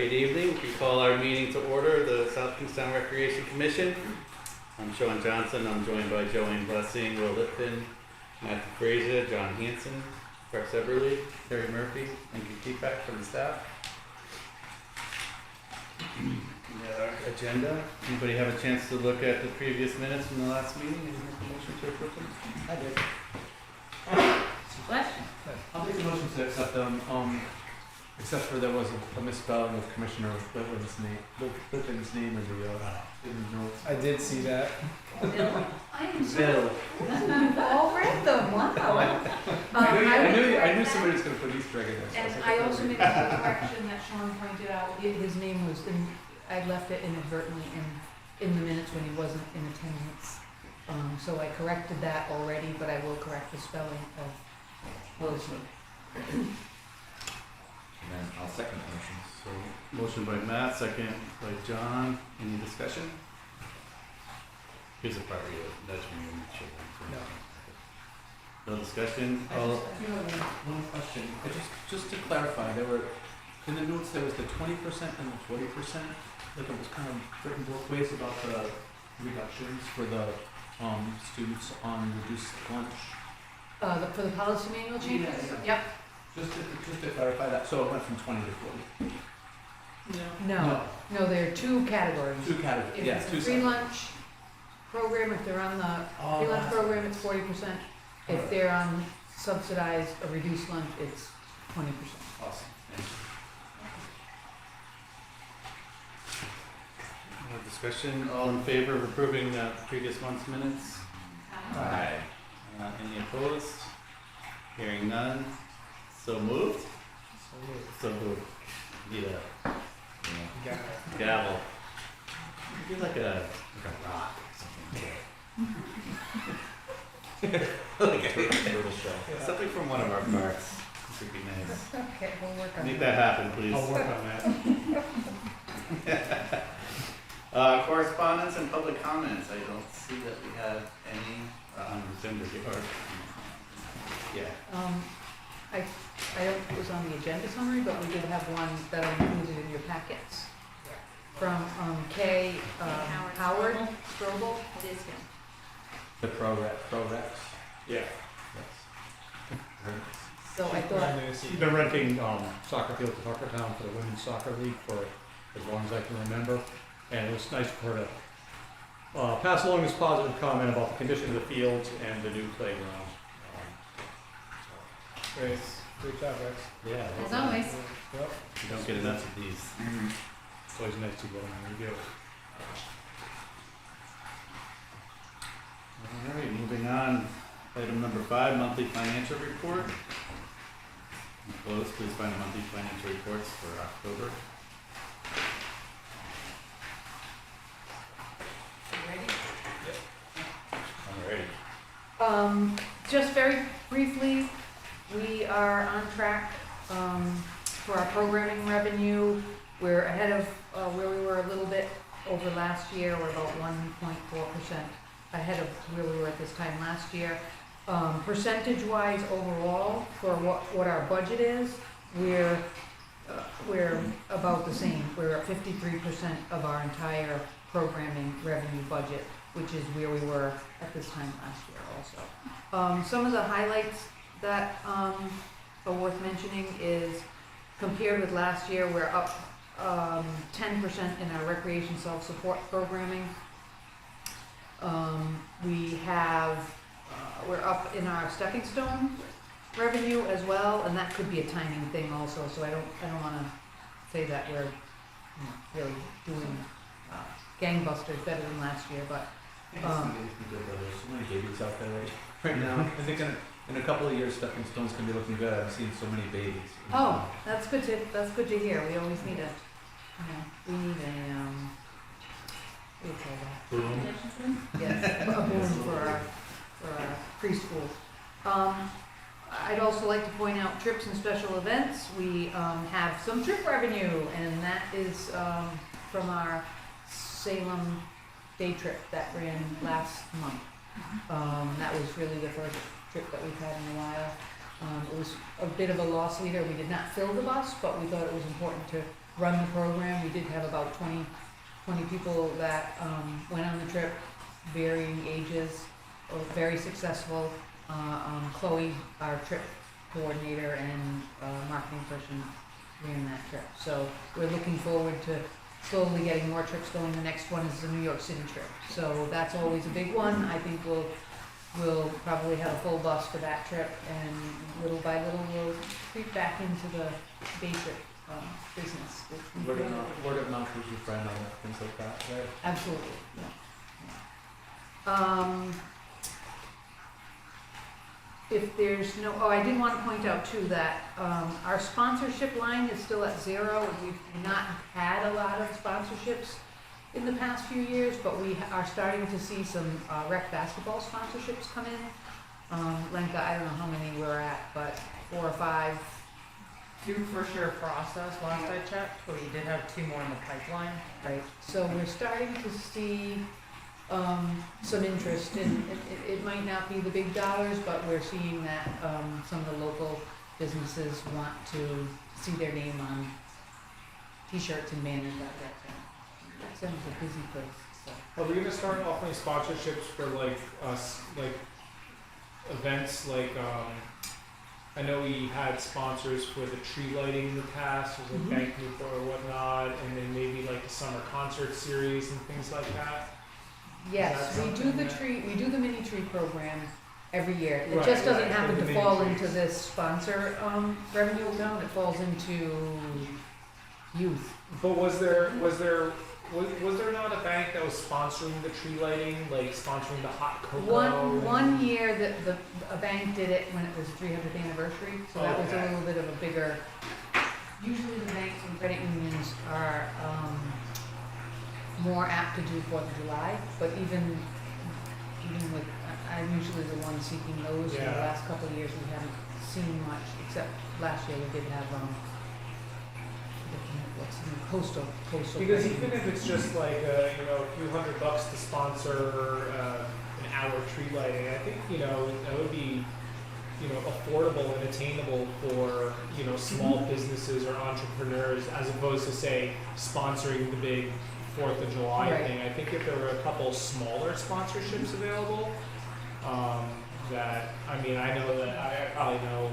good evening. We call our meeting to order, the South Kingstown Recreation Commission. I'm Sean Johnson. I'm joined by Joanne Blessing, Will Lipton, Matthew Frazier, John Hanson, Rex Eberly, Terry Murphy, and Keepak from the staff. We have our agenda. Anybody have a chance to look at the previous minutes from the last meeting and make a motion to approve them? I did. Question. I'll make a motion to accept them, except for there was a misspelling of Commissioner Littleton's name in the notes. I did see that. Bill? I am Bill. You've all read them, wow. I knew somebody was going to put Easter egg in there. So And was I like, also made a correction that Sean pointed out. His name was in, I left it inadvertently in the minutes when he wasn't in attendance. So I corrected that already, but I will correct the spelling of Wilson. And then I'll second the motion. So, motion by Matt, second by John. Any discussion? Here's a part where you nudge me and make sure. No discussion? All, One question. Just to clarify, there were in the notes there was the 20% and the 40%. Like it was kind of written both ways about the reductions for the students on reduced lunch. For the policy manual changes? Yeah. Just to clarify that, so it went from 20 to 40. No, there are two categories. Two categories. If Yeah, it's two a free lunch program, if they're on the free lunch program, it's 40%. If they're on subsidized or reduced lunch, it's 20%. Awesome. Thank you. no discussion? All in favor of approving the previous month's minutes? Aye. Any opposed? Hearing none. So moved? So moved. Need a Yeah. gavel. Be like a rock or something. Turtle shell. Something from one of our parks. This would be nice. Okay, we'll work on Make that. that happen, please. I'll work on that. Correspondence and public comments. I don't see that we have any on December or yeah. I don't think it was on the agenda summary, but we did have one that I included in your packets from Kay Howard Strobel. It is him. The Pro-Rex. Yeah. So I thought, She's been renting soccer field to Tuckertown for the Women's Soccer League for as long as I can remember. And it was nice for her to pass along this positive comment about the condition of the fields and the new playground. Great. Great job, Rex. Yeah. As always. Yep. You don't get enough of these. It's always nice to go and review. All right, moving on. Item number 5, monthly financial report. Close, please find the monthly financial reports for October. All right. just very briefly, we are on track for our programming revenue. We're ahead of where we were a little bit over last year. We're about 1.4% ahead of where we were at this time last year. Percentage-wise, overall, for what our budget is, we're about the same. We're at 53% of our entire programming revenue budget, which is where we were at this time last year also. Some of the highlights that are worth mentioning is, compared with last year, we're up 10% in our recreation self-support programming. We're up in our stepping stone revenue as well, and that could be a timing thing also, so I don't want to say that we're really doing gangbusters better than last year, but There's so many babies out there right now. I think in a couple of years, stepping stones can be looking good. I've seen so many babies. oh, that's good to hear. We always need a what do you call that? Boom. Yes, a boom for our preschool. I'd also like to point out trips and special events. We have some trip revenue, and that is from our Salem day trip that ran last month. That was really the first trip that we've had in a while. It was a bit of a loss leader. We did not fill the bus, but we thought it was important to run the program. We did have about 20 people that, went on the trip, varying ages, very successful. Chloe, our trip coordinator and, marketing person, ran that trip. So we're looking forward to slowly getting more trips going. The next one is the New York City trip. So that's always a big one. I think we'll probably have a full bus for that trip, and little by little we'll creep back into the basic, business. which we Word of feel- mouth, word of mouth is your friend on that, things like that, right? Absolutely, yeah. If there's no, I did want to point out too that, our sponsorship line is still at 0. We've not had a lot of sponsorships in the past few years, but we are starting to see some, rec basketball sponsorships come in. Lenka, I don't know how many we're at, but 4 or 5. 2 for sure process last I checked, but we did have 2 more in the pipeline. Right, so we're starting to see, some interest in, it might not be the big dollars, but we're seeing that, some of the local businesses want to see their name on t-shirts and banners out there. So It's a busy place, so. Are we gonna start offering sponsorships for like us, like events like, I know we had sponsors for the tree lighting in the past, was like Mhm. Bank Newport or whatnot, and then maybe like the summer concert series and things like that. Yes, that we do something the that- tree, we do the mini tree program every year. It Right, just doesn't right, happen the to mini fall trees. into this sponsor, revenue account, it falls into youth. But was there not a bank that was sponsoring the tree lighting, like sponsoring the hot cocoa? and- One year that a bank did it when it was the 300th anniversary, so that was a Okay. little bit of a bigger. Usually the banks and credit unions are, more apt to do 4th of July, but even with, I'm usually the one seeking those. In the Yeah. last couple of years, we haven't seen much, except last year we did have, what's the name? Coastal. Because credit even union. if it's just like, a few $100 to sponsor an hour tree lighting, I think, that would be, affordable and attainable for, small businesses or entrepreneurs, as opposed to, say, sponsoring the big 4th of July Right. thing. I think if there were a couple smaller sponsorships available, I know that I probably know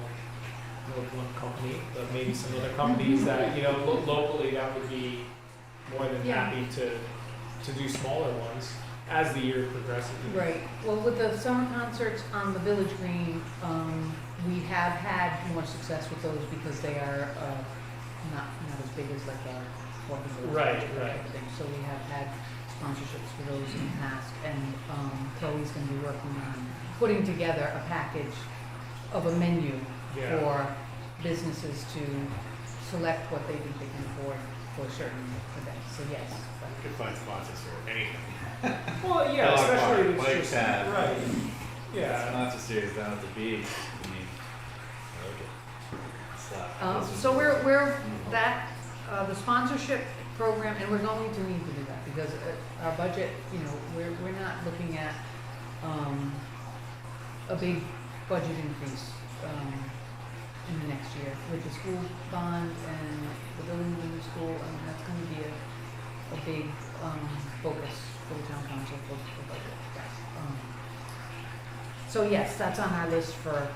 one company, but maybe some other companies that, locally that would be more than Yeah. happy to do smaller ones as the year progresses. Right, well, with the summer concerts on the Village Green, we have had more success with those because they are, not as big as like our 4th of July. Right, type right. of thing. So we have had sponsorships for those in the past, and, Chloe's gonna be working on putting together a package of a menu Yeah. for businesses to select what they think they can afford for certain events, so yes. but- You could find sponsors for anything. Well, yeah, Dog especially park, if it's bike just, path. right, yeah. Sponsor series down at the beach. I mean, I like it. Slap. So we're the sponsorship program, and we're going to need to do that, because our budget, we're not looking at, a big budget increase, in the next year with the school bond and the building of the new school, and that's gonna be a big, focus for the town council for the budget. So yes, that's on our list for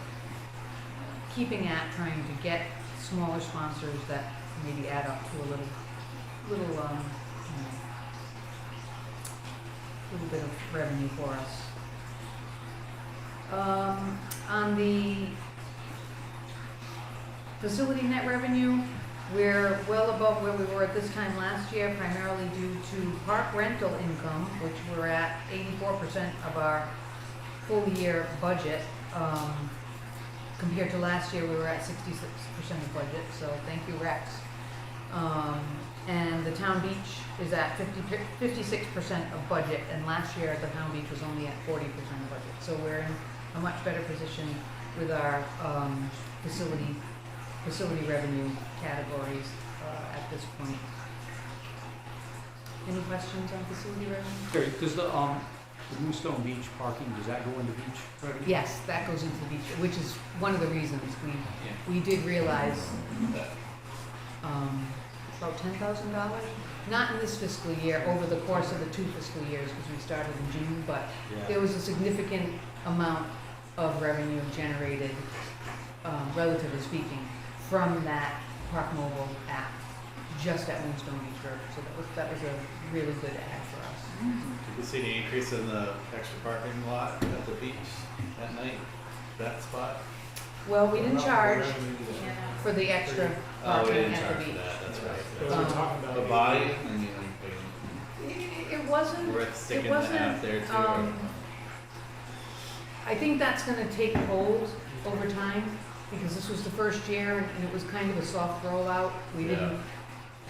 keeping at, trying to get smaller sponsors that maybe add up to a little bit of revenue for us. On the facility net revenue, we're well above where we were at this time last year, primarily due to park rental income, which we're at 84% of our full year budget. Compared to last year, we were at 66% of budget, so thank you, Rex. And the town beach is at 56% of budget, and last year the town beach was only at 40% of budget. So we're in a much better position with our facility revenue categories at this point. Any questions on facility revenue? Gary, does the Moonstone Beach parking, does that go into beach revenue? Yes, that goes into the beach, which is one of the reasons we did realize, about $10,000. Not in this fiscal year, over the course of the 2 fiscal years, because we started in June, but there was a significant amount of revenue generated, relatively speaking, from that Park Mobile app, just at Winston Beach Road. So that was a really good ad for us. You can see the increase in the extra parking lot at the beach at night, that spot. Well, we didn't charge Yeah. for the extra Oh, we parking didn't at charge the for beach. that, that's right. But we're talking about The maybe- body, It wasn't, worth sticking it the wasn't, app there too. I think that's gonna take hold over time, because this was the first year, and it was kind of a soft rollout. We didn't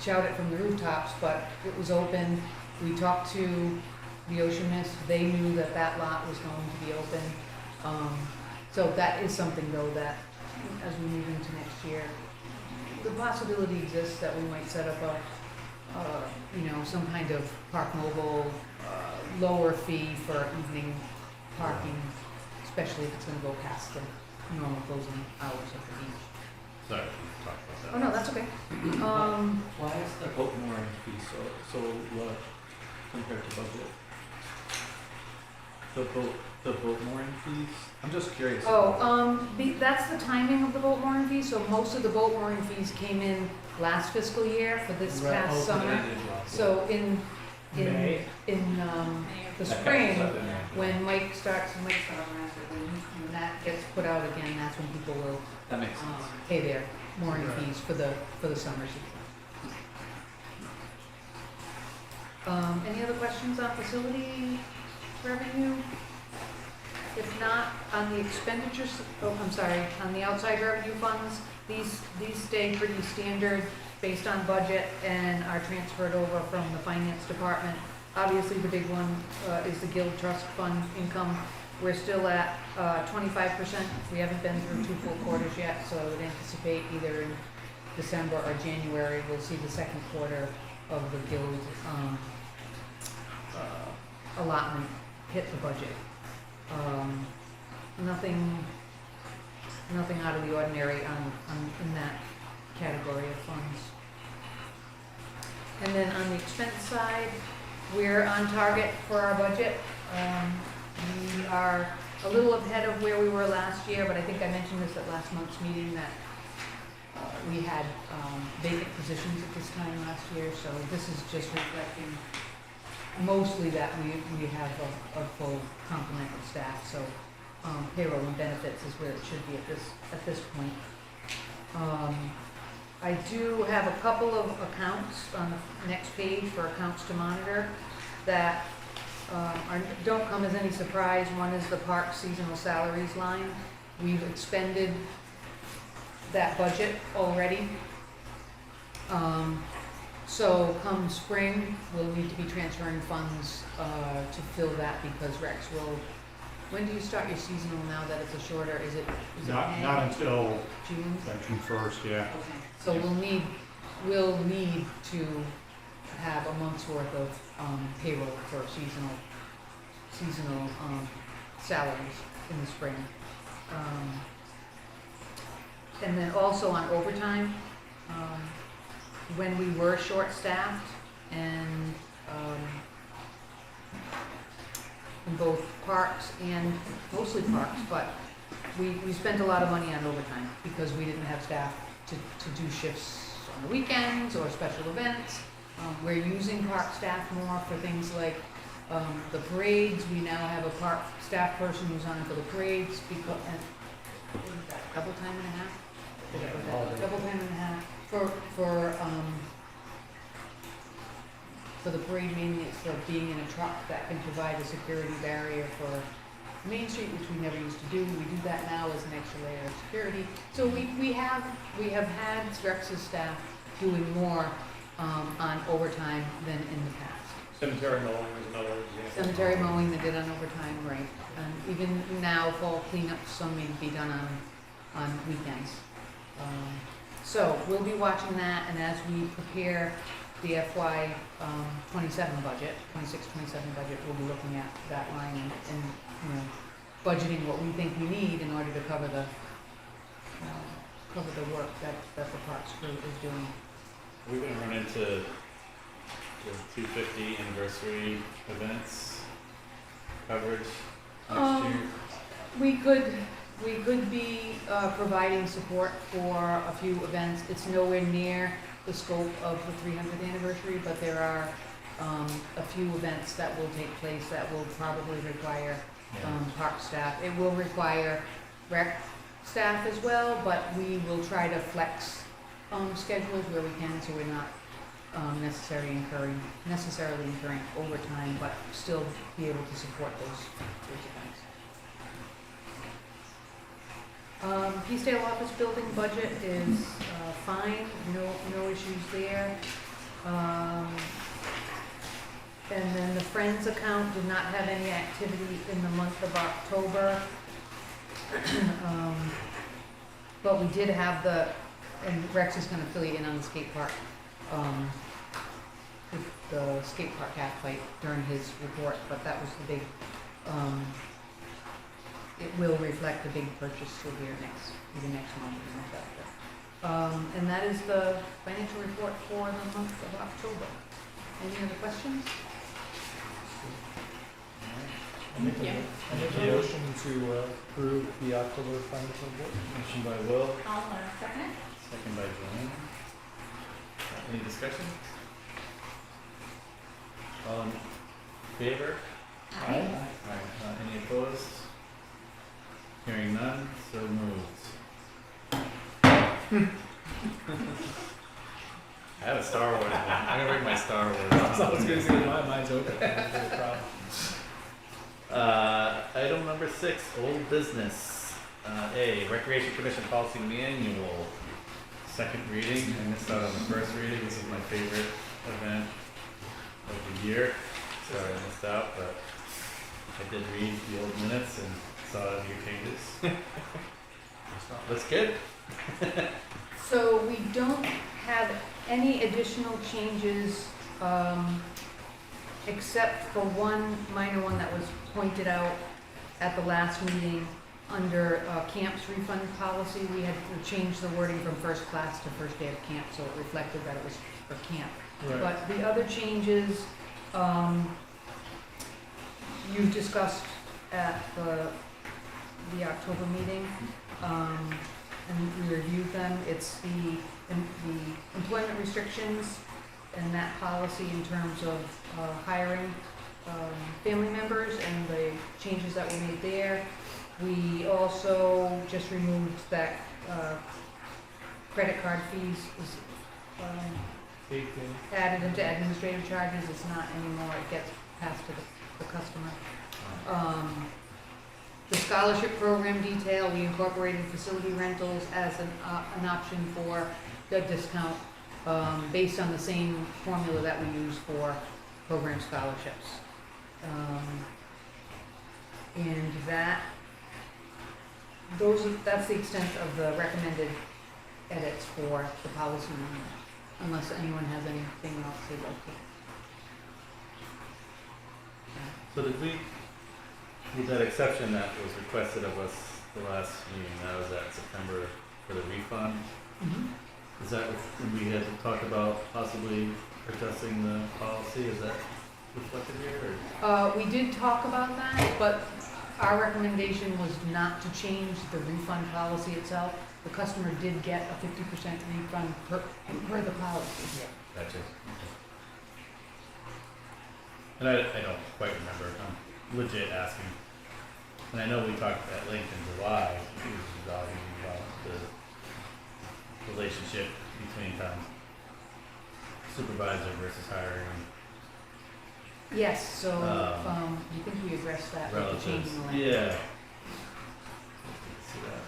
shout it from the rooftops, but it was open. We talked to the Ocean Mist, they knew that that lot was going to be open. So that is something though that, as we move into next year, the possibility exists that we might set up some kind of Park Mobile, lower fee for evening parking, especially if it's gonna go past the normal closing hours of the beach. Sorry, talk about that. Oh, no, that's okay. Why is the boat mooring fee so low compared to budget? The boat mooring fees? I'm just curious. That's the timing of the boat mooring fees, so most of the boat mooring fees came in last fiscal year for this Right, past okay, summer. I did wrong. So in May. the spring, when Mike starts, when that gets put out again, that's when people will That makes sense. pay their mooring Right. fees for the summer season. Any other questions on facility revenue? If not, on the expenditures, on the outside revenue funds, these stay pretty standard based on budget and are transferred over from the finance department. Obviously, the big one is the Guild Trust Fund income. We're still at 25%. We haven't been through 2 full quarters yet, so I would anticipate either in December or January, we'll see the second quarter of the Guild allotment hit the budget. Nothing out of the ordinary in that category of funds. And then on the expense side, we're on target for our budget. We are a little ahead of where we were last year, but I think I mentioned this at last month's meeting that we had vacant positions at this time last year, so this is just reflecting mostly that we have a full complement of staff, so payroll and benefits is where it should be at this point. I do have a couple of accounts on the next page for accounts to monitor that don't come as any surprise. One is the park seasonal salaries line. We've expended that budget already. So come spring, we'll need to be transferring funds to fill that because Rex will, when do you start your seasonal now that it's a shorter, is it May? Not until June? June 1st, yeah. Okay, so we'll need to have a month's worth of payroll for seasonal salaries in the spring. And then also on overtime, when we were short-staffed and in both parks and mostly parks, but we spent a lot of money on overtime because we didn't have staff to do shifts on the weekends or special events. We're using park staff more for things like the parades. We now have a park staff person who's on for the parades because, and what is that, double time and a half? Double time and a half for the parade, mainly it's for being in a truck that can provide a security barrier for Main Street, which we never used to do. We do that now as an extra layer of security. So we have had Rex's staff doing more on overtime than in the past. Cemetery mowing is another example. Cemetery mowing they did on overtime, right? And even now, fall cleanup, some may be done on weekends. So we'll be watching that, and as we prepare the FY 27 budget, 26-27 budget, we'll be looking at that line and budgeting what we think we need in order to cover the work that the parks crew is doing. we're gonna run into the 250 anniversary events coverage next year. We could be providing support for a few events. It's nowhere near the scope of the 300th anniversary, but there are a few events that will take place that will probably require park staff. It will require rec staff as well, but we will try to flex schedules where we can, so we're not necessarily incurring overtime, but still be able to support those events. Peacedale office building budget is fine, no issues there. And then the Friends account did not have any activity in the month of October. But we did have and Rex is gonna fill you in on the skate park, the skate park half pipe during his report, but that was the big, it will reflect the big purchase either next month or the month after. And that is the financial report for the month of October. Any other questions? I make a motion to approve the October financial report. Motion by Will, I'll second. second by Joanne. Any discussion? All in favor? Aye. Aye. Any opposed? Hearing none, so moved. I have a Star Wars one. I'm gonna bring my Star Wars. I was gonna say my mind's open. No problem. Item number 6, old business. A, Recreation Commission Policy Manual. Second reading. I missed out on the first reading. This is my favorite event of the year. Sorry I missed out, but I did read the old minutes and saw your changes. Looks good. So we don't have any additional changes, except for one minor one that was pointed out at the last meeting under camp's refund policy. We had changed the wording from first class to first day of camp, so it reflected that it was for camp. Right. But the other changes, you discussed at the October meeting, and we reviewed them. It's the employment restrictions and that policy in terms of hiring family members and the changes that were made there. We also just removed that credit card fees is Baked in. added into administrative charges. It's not anymore, it gets passed to the customer. The scholarship program detail, we incorporated facility rentals as an option for the discount, based on the same formula that we use for program scholarships. And that's the extent of the recommended edits for the policy manual, unless anyone has anything else they'd like to. So did we, with that exception that was requested of us the last meeting, that was at September for the refund? Is that what we had talked about possibly adjusting the policy? Is that reflected here, or? We did talk about that, but our recommendation was not to change the refund policy itself. The customer did get a 50% refund per the policy. Gotcha. And I don't quite remember, I'm legit asking. And I know we talked at length in July, we were talking about the relationship between town supervisor versus hiring Yes, so, you think we addressed that with the relatives. changing the language? Yeah. See that.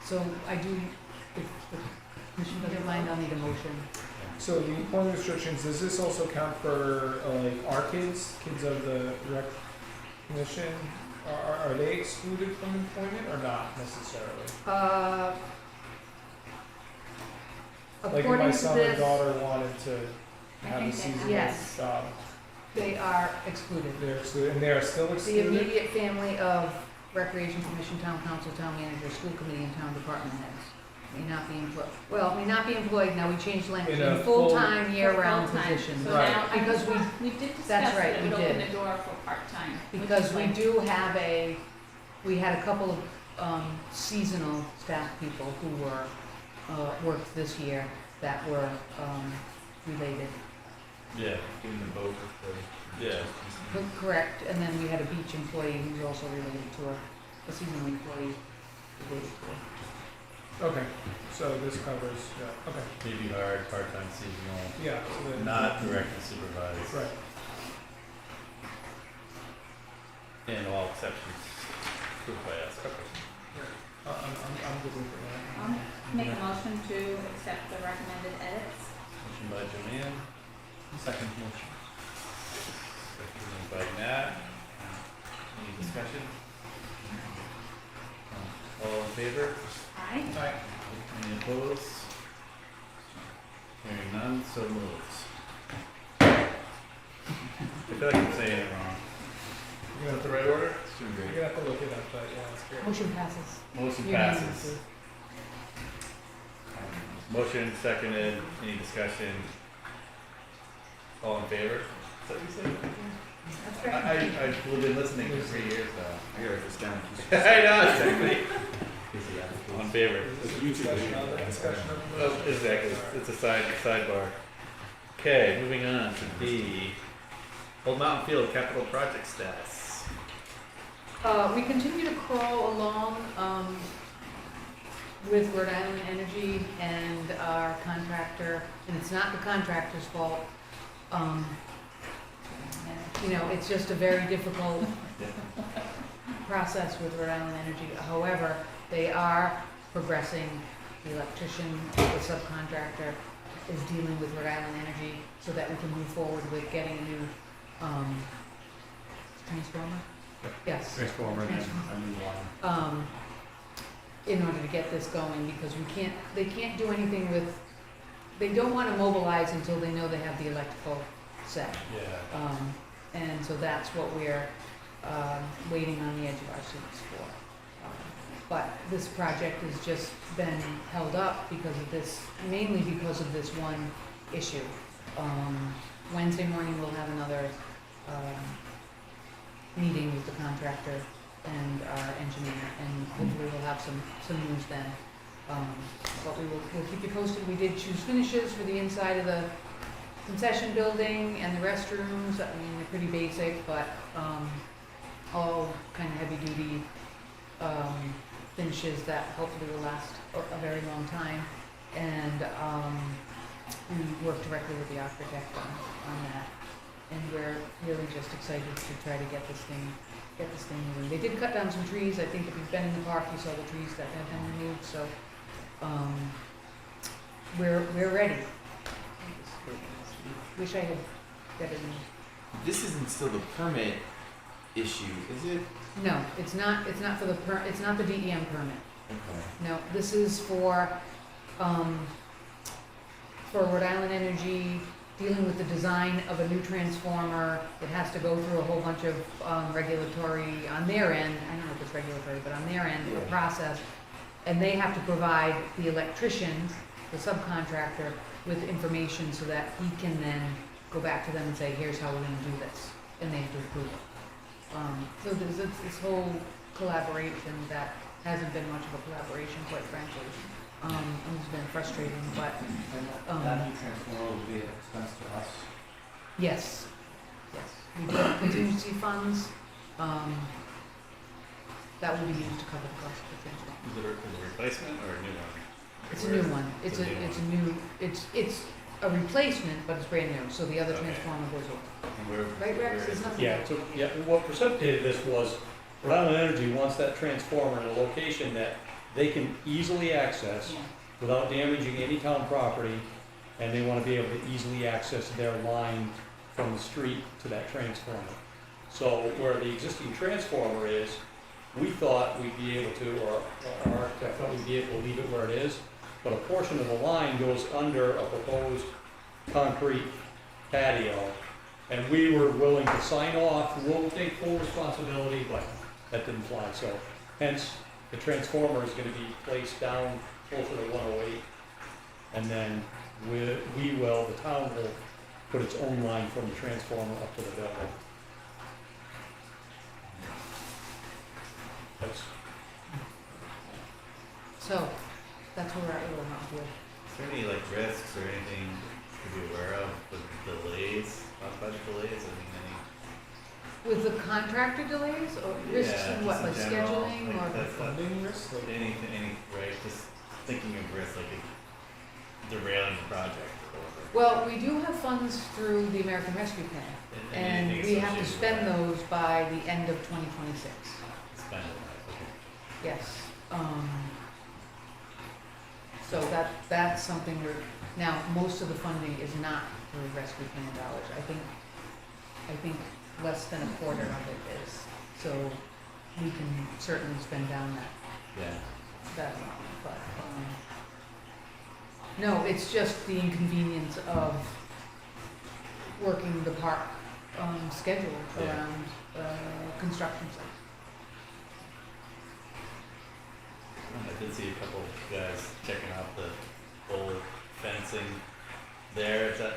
So I do, if the commission doesn't mind, I'll need a motion. So the employment restrictions, does this also count for like our kids of the rec commission? Are they excluded from employment or not necessarily? Like if According my to son or this, daughter wanted to I have a think they seasonal Yes. job, they are excluded. they're excluded, and they are still The excluded? immediate family of Recreation Commission, Town Council, Town Manager, School Committee, and Town Department heads. May not be employed, well, may not be employed, now we changed language, In a in full- full-time, year-round Full-time. positions. So Right. now, Because we did discuss that's that right, it we would open did. the door for part-time. which Because is we like- do have we had a couple of seasonal staff people who were, worked this year that were related. Yeah, In the boat with yeah. Correct, and then we had a beach employee who's also related to a seasonal employee related to her. Okay, so this covers, yeah, okay, Maybe hard, part-time seasonal, yeah, so then. not directly supervised. Right, And all exceptions approved by us. Okay. I'm good with that. Make a motion to accept the recommended edits. Motion by Joanne, second motion. seconded by Nat. Any discussion? All in favor? Aye. Aye. Any opposed? Hearing none, so moved. I feel like I'm saying it wrong. You're Is that gonna, the right order? you're gonna have to look it up, but yeah, that's great. Motion passes. Motion Unanimously. passes. Motion seconded, any discussion? All in favor? Is that what you said? That's right. I've been listening for 3 years now. I gotta write this down. I know, exactly. All in favor? Discussion on the discussion of the Oh, motion. exactly, it's a sidebar. Okay, moving on to B. Old Mountain Field capital project status. We continue to crawl along with Rhode Island Energy and our contractor, and it's not the contractor's fault. You know, it's just a very difficult process with Rhode Island Energy. However, they are progressing. The electrician, the subcontractor, is dealing with Rhode Island Energy so that we can move forward with getting a new transformer? Yep. Yes. Transformer and a new line. In order to get this going, because they can't do anything with, they don't want to mobilize until they know they have the electrical set. Yeah. And so that's what we're waiting on the edge of our seats for. But this project has just been held up because of this, mainly because of this one issue. Wednesday morning, we'll have another meeting with the contractor and our engineer, and hopefully we'll have some news then. But we'll keep you posted. We did choose finishes for the inside of the concession building and the restrooms. I mean, they're pretty basic, but all kind of heavy duty finishes that hopefully will last a very long time. And we work directly with the architect on that. And we're really just excited to try to get this thing moving. They did cut down some trees. I think if you've been in the park, you saw the trees that have been removed, so we're ready. Wish I had better news. This isn't still the permit issue, is it? No, it's not for the it's not the DEM permit. Okay. No, this is for Rhode Island Energy dealing with the design of a new transformer. It has to go through a whole bunch of regulatory, on their end, I don't know if it's regulatory, but on their end, a Yeah. process. And they have to provide the electrician, the subcontractor, with information so that he can then go back to them and say, here's how we're gonna do this, and they have to approve it. So there's this whole collaboration that hasn't been much of a collaboration, quite frankly. It's been frustrating, but That new transformer will be an expense to us. yes, yes. We do have contingency funds, that will be used to cover the cost of the transformer. Is it a replacement or a new one? It's a new one, it's a replacement, but it's brand new, so the other Okay. transformer goes over. And where- Right, Rex? where There's is it? nothing. Yeah, so, yeah, what precipitated this was Rhode Island Energy wants that transformer in a location that they can easily access Yeah. without damaging any town property, and they wanna be able to easily access their line from the street to that transformer. So where the existing transformer is, we thought we'd be able to, or our architect thought we'd be able to leave it where it is, but a portion of the line goes under a proposed concrete patio, and we were willing to sign off, we'll take full responsibility, but that didn't fly, so hence, the transformer is gonna be placed down closer to 108. And then the town will put its own line from the transformer up to the building. That's, So, that's where we're at with Mount View. Is there any like risks or anything to be aware of with delays, budget delays? I mean, any? With the contractor delays, or risks Yeah, in what, just like in general, scheduling, like or? that's Funding risk, like, right? Just thinking of risks like derailing the project or whatever. Well, we do have funds through the American Rescue Plan, and anything we have to associated spend with those by the end of 2026. that, spend it, okay. Yes. So that's something now, most of the funding is not through rescue plan dollars. I think less than a quarter of it is. So we can certainly spend down that amount, but, no, it's just the inconvenience of working the park, schedule Yeah. around, construction sites. I did see a couple of guys checking out the old fencing there. Is that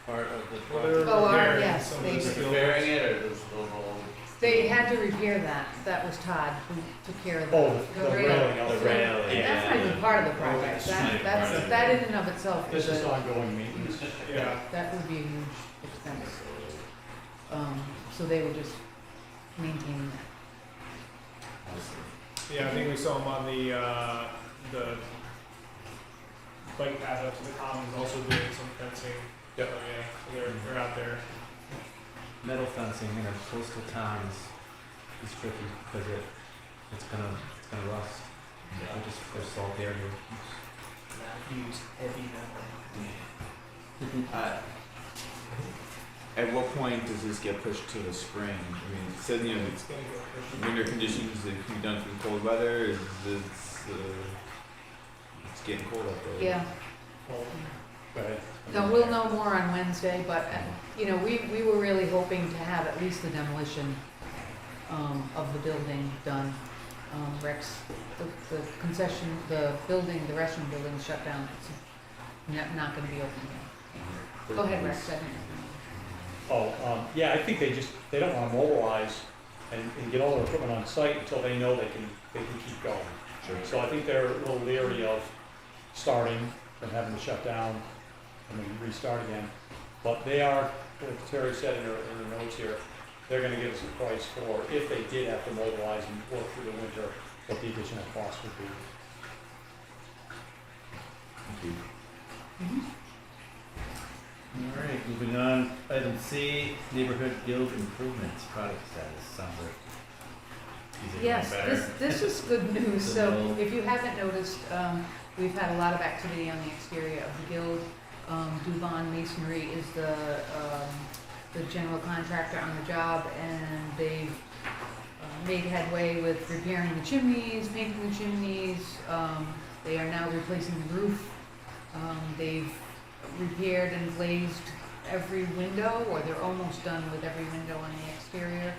part of the well, project? they're Oh, repairing yes, some they- of the They're steel- repairing it, or those overall? They had to repair that. That was Todd who took care of oh, the the rail. railing out The there. rail, And yeah. that's not even part of the project. It's not even part of it. That in and of itself This is is a, ongoing maintenance. Yeah, that would be a huge expense. So they were just maintaining that. yeah, I think we saw them on the bike path up to the commons, also doing some fencing. Yep. So, yeah, so they're out there. Metal fencing in a coastal town is tricky because it's gonna rust. There's salt there. Use heavy metal. At what point does this get pushed to the spring? I mean, it said, you know, It's gonna go pushy. winter conditions, it can be done through cold weather, is this, it's getting cold out there. Yeah. Go ahead. No, we'll know more on Wednesday, but, we were really hoping to have at least the demolition, of the building done. Rex, the concession, the building, the restaurant building is shut down. It's not gonna be open yet. Go ahead, Rex. I didn't- Yeah, I think they don't wanna mobilize and get all their equipment on site until they know they can keep going. Sure. So I think they're a little leery of starting and having to shut down and then restart again. But they are, like Terry said in her notes here, they're gonna give us a price for if they did have to mobilize and work through the winter, what the additional cost would be. Thank you. All right, moving on. Item C, neighborhood guild improvements product status. Sounds like these are Yes, getting better. this is good news. The So guild. if you haven't noticed, we've had a lot of activity on the exterior of the guild. Dubon Masonry is the general contractor on the job, and they've made headway with repairing the chimneys, painting the chimneys. They are now replacing the roof. They've repaired and glazed every window, or they're almost done with every window on the exterior.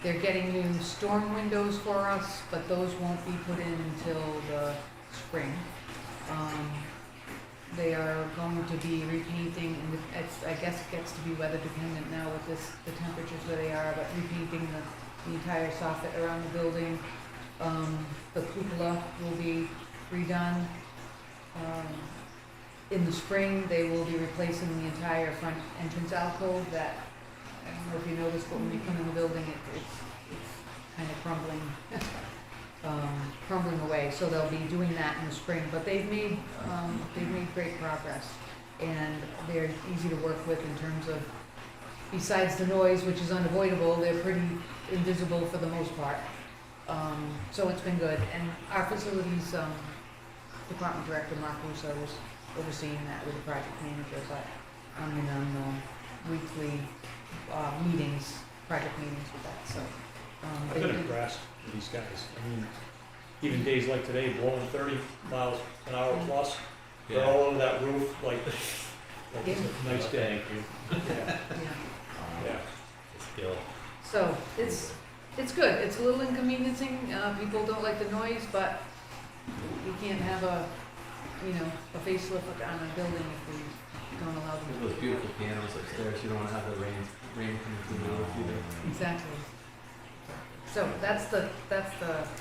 They're getting new storm windows for us, but those won't be put in until the spring. They are going to be repainting, and I guess it gets to be weather dependent now with the temperatures where they are, but repainting the entire soffit around the building. The cupola will be redone. In the spring, they will be replacing the entire front entrance alcove that, I don't know if you noticed, but when you come in the building, it's kind of crumbling away. So they'll be doing that in the spring, but they've made great progress, and they're easy to work with in terms of, besides the noise, which is unavoidable, they're pretty invisible for the most part. So it's been good, and our facilities, Department Director Mark Russo was overseeing that with the project manager, but I'm in on weekly meetings, project meetings with that, so. I've they been did- impressed with these guys. I mean, even days like today, blowing 30 miles an hour plus, they're Yeah. all over that roof like it's a nice day. Thank you. Yeah, Yeah. yeah. The skill. So it's it's good. It's a little inconveniencing. People don't like the noise, but we can't have a facelift on a building if we don't allow them. Those beautiful pianos upstairs, you don't wanna have the rain coming through the roof either. Exactly. So that's the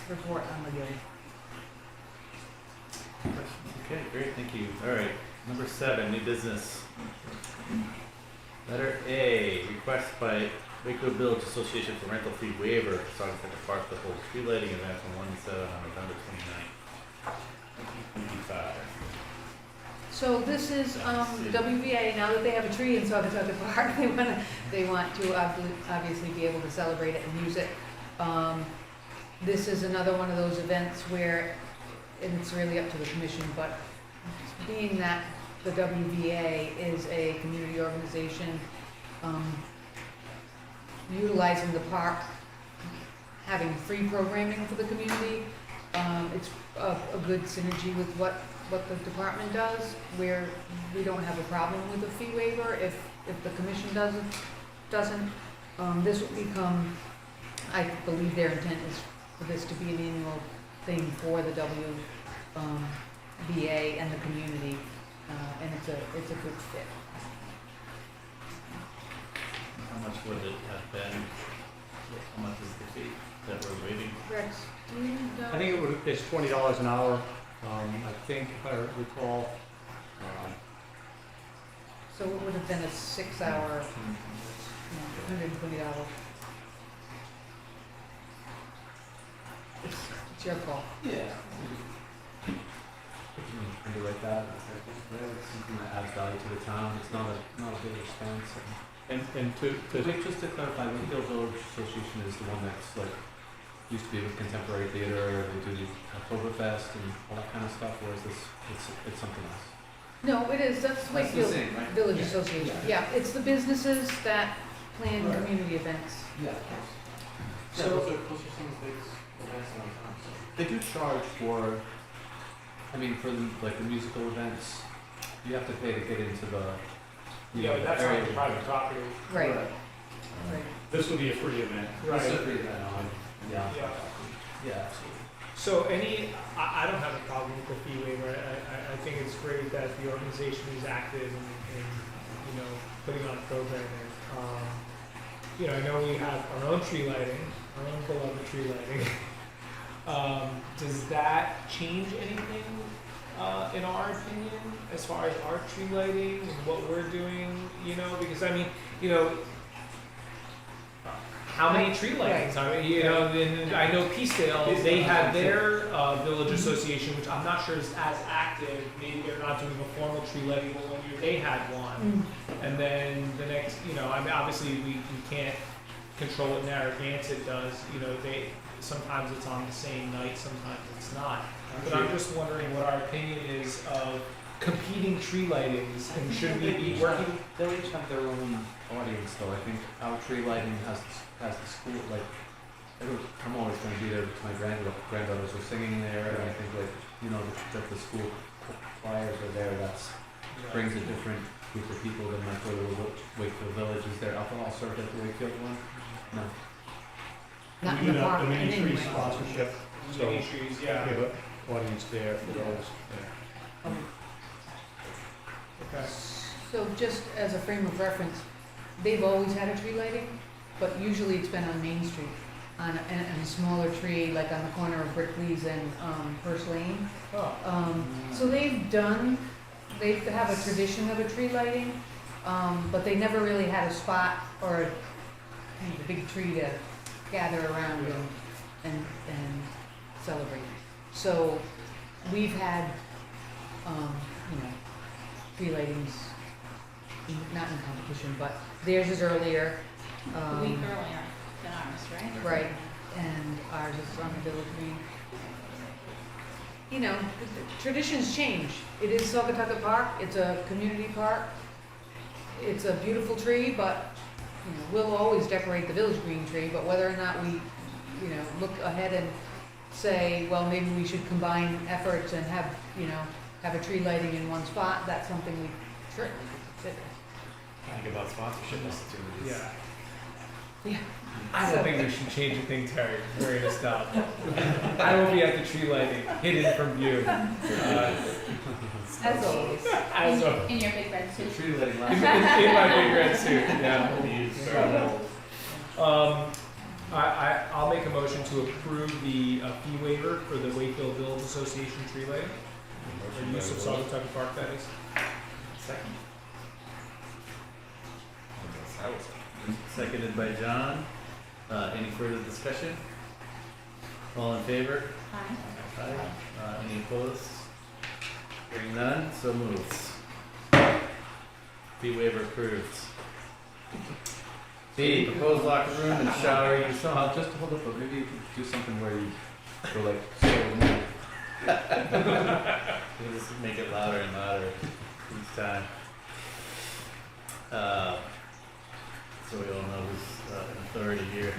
report on the guild. Okay, great, thank you. All right, number 7, new business. Letter A, request by Wakefield Village Association for rental fee waiver for Sagatuck Park to hold tree lighting event from 1 to 7 on November 29th, 2025. So this is the WVA. Now that they have a tree in Sagatuck Park, they want to obviously be able to celebrate it and use it. This is another one of those events where, and it's really up to the commission, but being that the WVA is a community organization, utilizing the park, having free programming for the community, it's a good synergy with what the department does, where we don't have a problem with a fee waiver if the commission doesn't. This will become, I believe their intent is for this to be an annual thing for the WVA and the community, and it's a good fit. How much would it have been? How much is the fee that we're waiving? Rex, do you know? I think it's $20 an hour. I think if I recall, So it would have been a 6-hour, $120. It's your call. Yeah. Underwrite that, it's something that adds value to the town, it's not a big expense. and to Wait, just to clarify, Wakefield Village Association is the one that's like, used to be with Contemporary Theater, they do the Oktoberfest and all that kind of stuff, or is this, it's something else? No, it is, that's Wakefield same, right? Village Yeah. Association. Yeah. Yeah, it's the businesses that plan Right. community events. Yeah. So- those are some of the biggest events in our town, so. They do charge for, I mean, for the musical events, you have to pay to get into the, Yeah, but that's area. on private property. Right, Right. right. this would be a free event. Right. It's a free event on, yeah. Yeah. Yeah, absolutely. So I don't have a problem with the fee waiver. I think it's great that the organization is active in putting on programming. I know we have our own tree lighting, our own beloved tree lighting. Does that change anything in our opinion as far as our tree lighting and what we're doing? Because how many tree lightings? I mean, and I know Peacedale, they have their village association, which I'm not sure is as active. Maybe they're not doing a formal tree lighting, but one year they had one. And then the next, I mean, obviously we can't control what Narragansett does. Sometimes it's on the same night, sometimes it's not. But I'm just wondering what our opinion is of competing tree lightings, and should we be working? They'll each have their own audience, though. I think our tree lighting has the school, like, I'm always going to be there because my granddaughters are singing there, and I think, that the school choirs are there, brings a different group of people than like go to Wakefield Village. Is there alcohol served at the Wakefield one? No. Not in the park, The in mini any tree way. sponsorship, so Mini trees, we yeah. have an audience there for those. Okay. So just as a frame of reference, they've always had a tree lighting, but usually it's been on Main Street, on a smaller tree, like on the corner of Brickley's and First Lane. Oh. So they have a tradition of a tree lighting, but they never really had a spot or a big tree to gather around and celebrate. So we've had, tree lightings, not in competition, but theirs is earlier. A week earlier than ours, right? Right, and ours is on the Village Green. Traditions change. It is Saugatucket Park, it's a community park. It's a beautiful tree, but, we'll always decorate the Village Green tree, but whether or not we, look ahead and say, well, maybe we should combine efforts and have a tree lighting in one spot, that's something we certainly could consider. Think about sponsorship opportunities. Yeah. I don't think we should change a thing, Terry. We're gonna stop. I will be at the tree lighting, hidden from view. As always. As a, In your big red The suit. tree lighting in, last. in my big red suit. Yeah. I'll make a motion to approve the fee waiver for the Wakefield Village Association tree lighting. Or use of Saugatuck Park, that is. Second. Seconded by John. Any further discussion? All in favor? Aye. Aye. Any opposed? Hearing none, so moved. Fee waiver approved. B, proposed locker room and shower use. Just hold up, but maybe you could do something where you go like, so We'll just make it louder and louder each time. So we all know who's in authority here.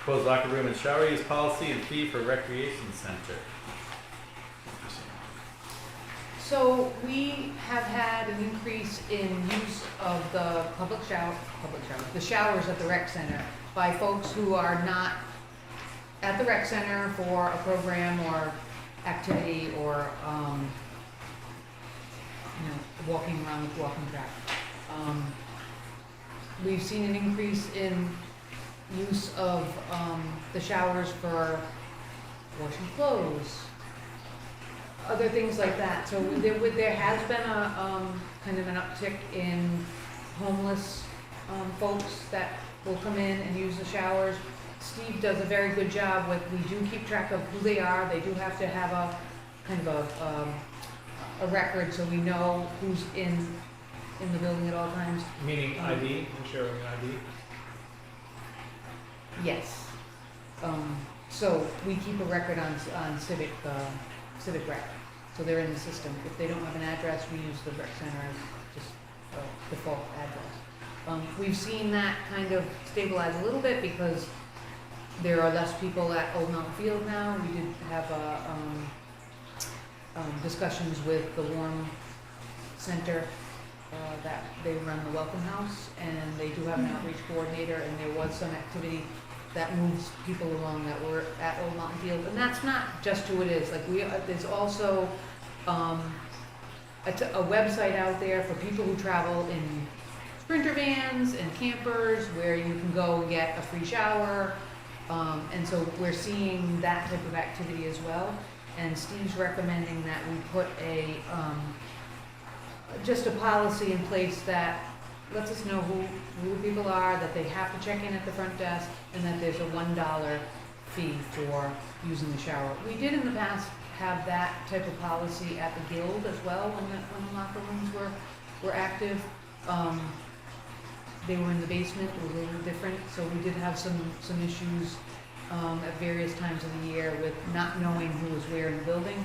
Proposed locker room and shower use policy and fee for recreation center. So we have had an increase in use of the the showers at the rec center by folks who are not at the rec center for a program or activity or, walking around with walking track. We've seen an increase in use of, the showers for washing clothes, other things like that. So there has been a, kind of an uptick in homeless, folks that will come in and use the showers. Steve does a very good job with, we do keep track of who they are. They do have to have a, kind of a record so we know who's in the building at all times. Meaning ID, ensuring ID. Yes. So we keep a record on civic rec. So they're in the system. If they don't have an address, we use the rec center as just a default address. We've seen that kind of stabilize a little bit because there are less people at Old Mountain Field now. We did have discussions with the Warm Center that they run the Welcome House, and they do have an outreach coordinator, and there was some activity that moves people along that were at Old Mountain Field. And that's not just who it is. Like there's also a website out there for people who travel in Sprinter vans and campers where you can go get a free shower. And so we're seeing that type of activity as well. And Steve's recommending that we put just a policy in place that lets us know who the people are, that they have to check in at the front desk, and that there's a $1 fee for using the shower. We did in the past have that type of policy at the Guild as well when the locker rooms were active. They were in the basement, it was a little different, so we did have some issues at various times of the year with not knowing who was where in the building.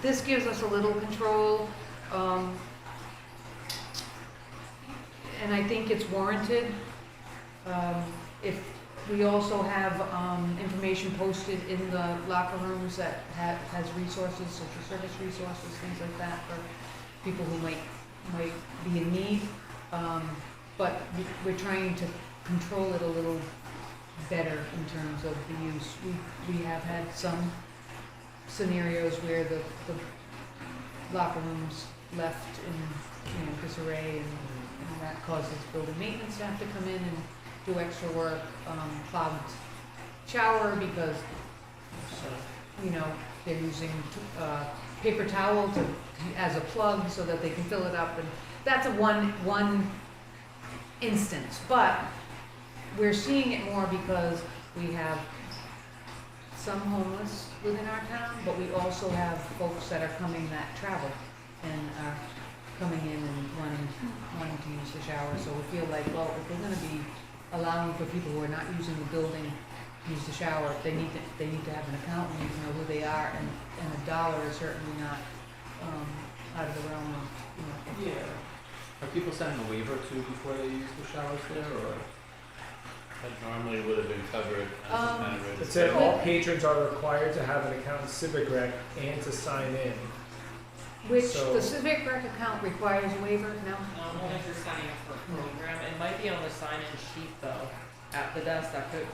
This gives us a little control, and I think it's warranted. If we also have information posted in the locker rooms that has resources, social service resources, things like that for people who might be in need. But we're trying to control it a little better in terms of the use. We have had some scenarios where the locker rooms left in disarray, and that causes building maintenance to have to come in and do extra work. Clogged shower because they're using paper towel as a plug so that they can fill it up, and that's a one instance. But we're seeing it more because we have some homeless within our town, but we also have folks that are coming that travel and are coming in and wanting to use the shower. So we feel like, well, if we're going to be allowing for people who are not using the building to use the shower, they need to have an account. We need to know who they are, and $1 is certainly not out of the realm of Yeah. Are people signing a waiver too before they use the showers there, or? That normally would have been covered as a kind of It said all patrons are required to have an account in Civic Rec and to sign in. Which So- the civic rec account requires a waiver, no? Only if you're signing up for a program. It might be on the sign-in sheet though, at the desk. That could,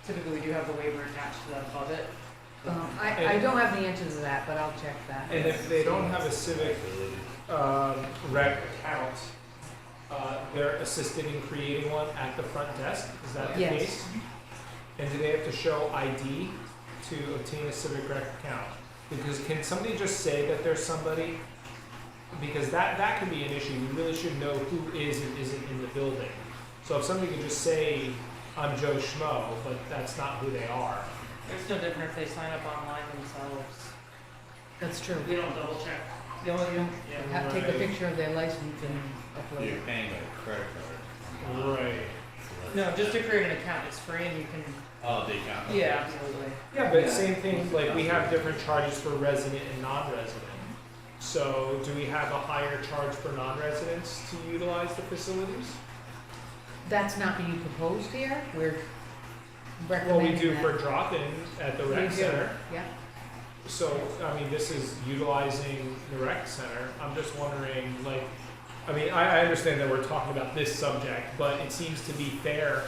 typically we do have the waiver attached to that above it. I don't have the answer to that, but I'll check that. And if they don't have a civic rec account, they're assisted in creating one at the front desk, is that the Yes. case? And do they have to show ID to obtain a civic rec account? Because can somebody just say that there's somebody? Because that could be an issue, we really should know who is and isn't in the building. So if somebody could just say, I'm Joe Schmo, but that's not who they are. It's no different if they sign up online themselves. That's true. We don't double check. The only, Have to take a Right. picture of their license and upload You're it. paying a credit card. Right. no, just to create an account, it's free and you can, Oh, the account. yeah, absolutely. Yeah, but same thing, like we have different charges for resident and non-resident. So do we have a higher charge for non-residents to utilize the facilities? That's not being proposed here, we're Well, recommending we do that. for drop-in at the We rec do, center. yeah. So, I mean, this is utilizing the rec center. I'm just wondering, like, I mean, I understand that we're talking about this subject, but it seems to be fair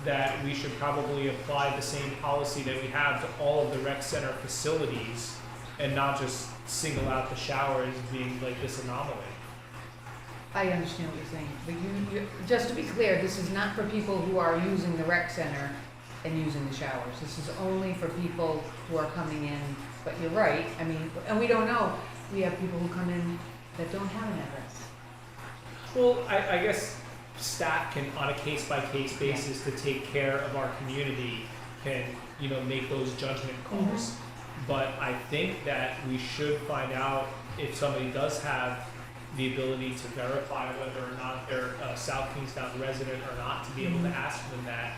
that we should probably apply the same policy that we have to all of the rec center facilities and not just single out the showers as being like this anomaly. I understand what you're saying, but you, just to be clear, this is not for people who are using the rec center and using the showers. This is only for people who are coming in, but you're right, I mean, and we don't know, we have people who come in that don't have an address. Well, I guess staff can, on a case-by-case basis, to take care of our community, can, you know, make those judgment calls. But I think that we should find out if somebody does have the ability to verify whether or not they're a South Kingstown resident or not, to be able to ask them that.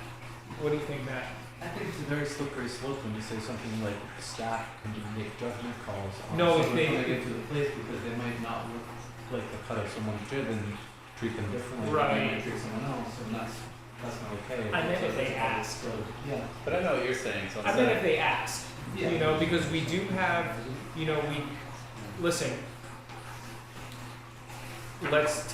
What do you think, Matt? I think it's a very slippery slope when you say something like staff can make judgment calls on No, if someone they- coming into the place because they might not look like the cut of someone's jib and treat them differently than they Right. might treat someone else, and that's not okay. I meant if they ask. So, yeah. But I know what you're saying, so I'm I meant saying. if they ask, you know, because we do have, you know, listen, let's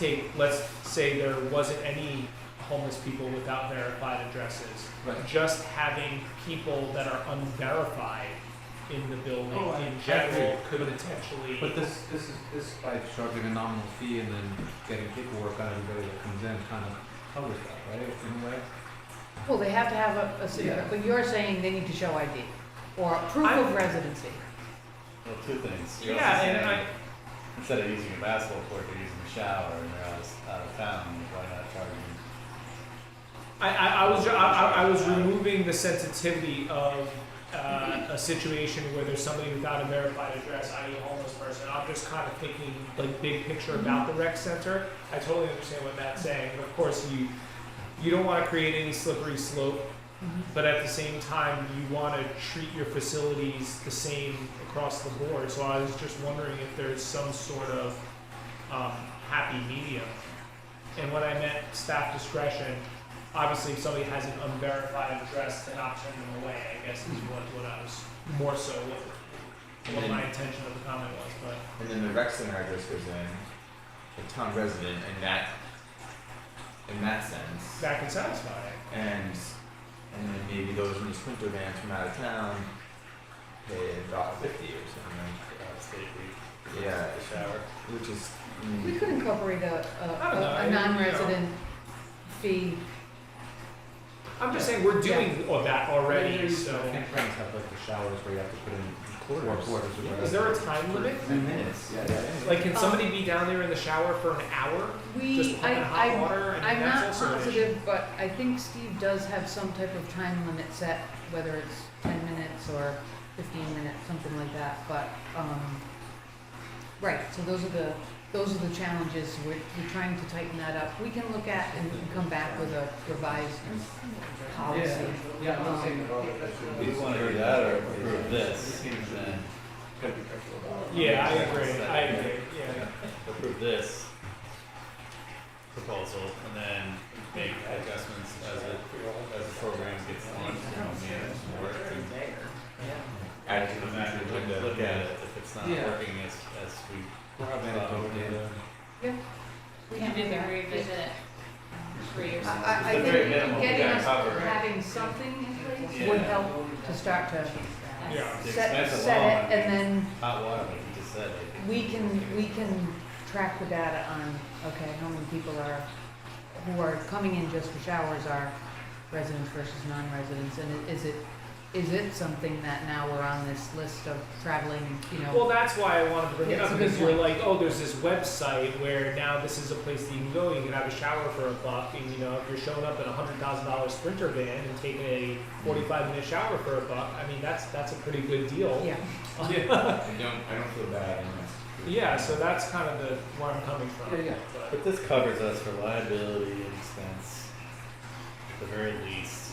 say there wasn't any homeless people without verified addresses. Right. Just having people that are unverified in the building Oh, I in general agree. could potentially. But this by charging a nominal fee and then getting paperwork on everybody that comes in kind of covers that, right, in a way? Well, they have to have a civic, Yeah. but you're saying they need to show ID, or proof of residency. Well, two things. You're Yeah, also and saying, instead of using a basketball court, they're using a shower and they're out of town, why not charging? I was removing the sensitivity of a situation where there's somebody without a verified address, i.e. a homeless person. I'm just kind of thinking like big picture about the rec center. I totally understand what Matt's saying, but of course you don't want to create any slippery slope, but at the same time you want to treat your facilities the same across the board. So I was just wondering if there's some sort of happy medium. And when I meant staff discretion, obviously, if somebody has an unverified address, to not turn them away, I guess is what I was more so what my intention of the comment was. But And then the rec center address goes in, the town resident, in that sense. that can satisfy it. And then maybe those in the sprinter vans from out of town pay $1.50 or something. State week. Yeah, The shower. which is. We could incorporate I don't know, a non-resident fee. I'm just saying we're doing all that already. I So think friends have like the showers where you have to put in Quarters. four quarters or whatever. is there a time limit? 10 minutes. Yeah. Like, can somebody be down there in the shower for an hour, just pumping hot water? And I'm not that's also an issue. positive, but I think Steve does have some type of time limit set, whether it's 10 minutes or 15 minutes, something like that, but, right, so those are the challenges, we're trying to tighten that up. We can look at and come back with a revised policy. Yeah, I'm not saying about it. That should We be- just want to do that or approve this, and then Yeah, I agree. Yeah. approve this proposal, and then make adjustments as the program gets launched, you know, manage and work, and Add to the come back future and agenda. look at it if it's it's not Yeah. working as we. We'll have anecdotal data. We can do maybe that. revisit it 3 years. I The very think minimum, we getting gotta us cover it. having something in place Yeah. would help to start to Yeah. The set expense it, alone, and then hot water, like you just said, like. we can track the data on, okay, how many people are, who are coming in just for showers are residents versus non-residents, and is it something that now we're on this list of traveling, you know? Well, that's why I wanted to bring it Yeah, up, it's a good because you're point. like, oh, there's this website where now this is a place that you can go, you can have a shower for $1, and you know, if you're showing up in a $100,000 Sprinter van and taking a 45-minute shower for $1, I mean, that's a pretty good deal. Yeah, I don't feel bad. And that's Yeah, so that's kind of where I'm coming from. Yeah. But, But this covers us for liability and expense, at the very least.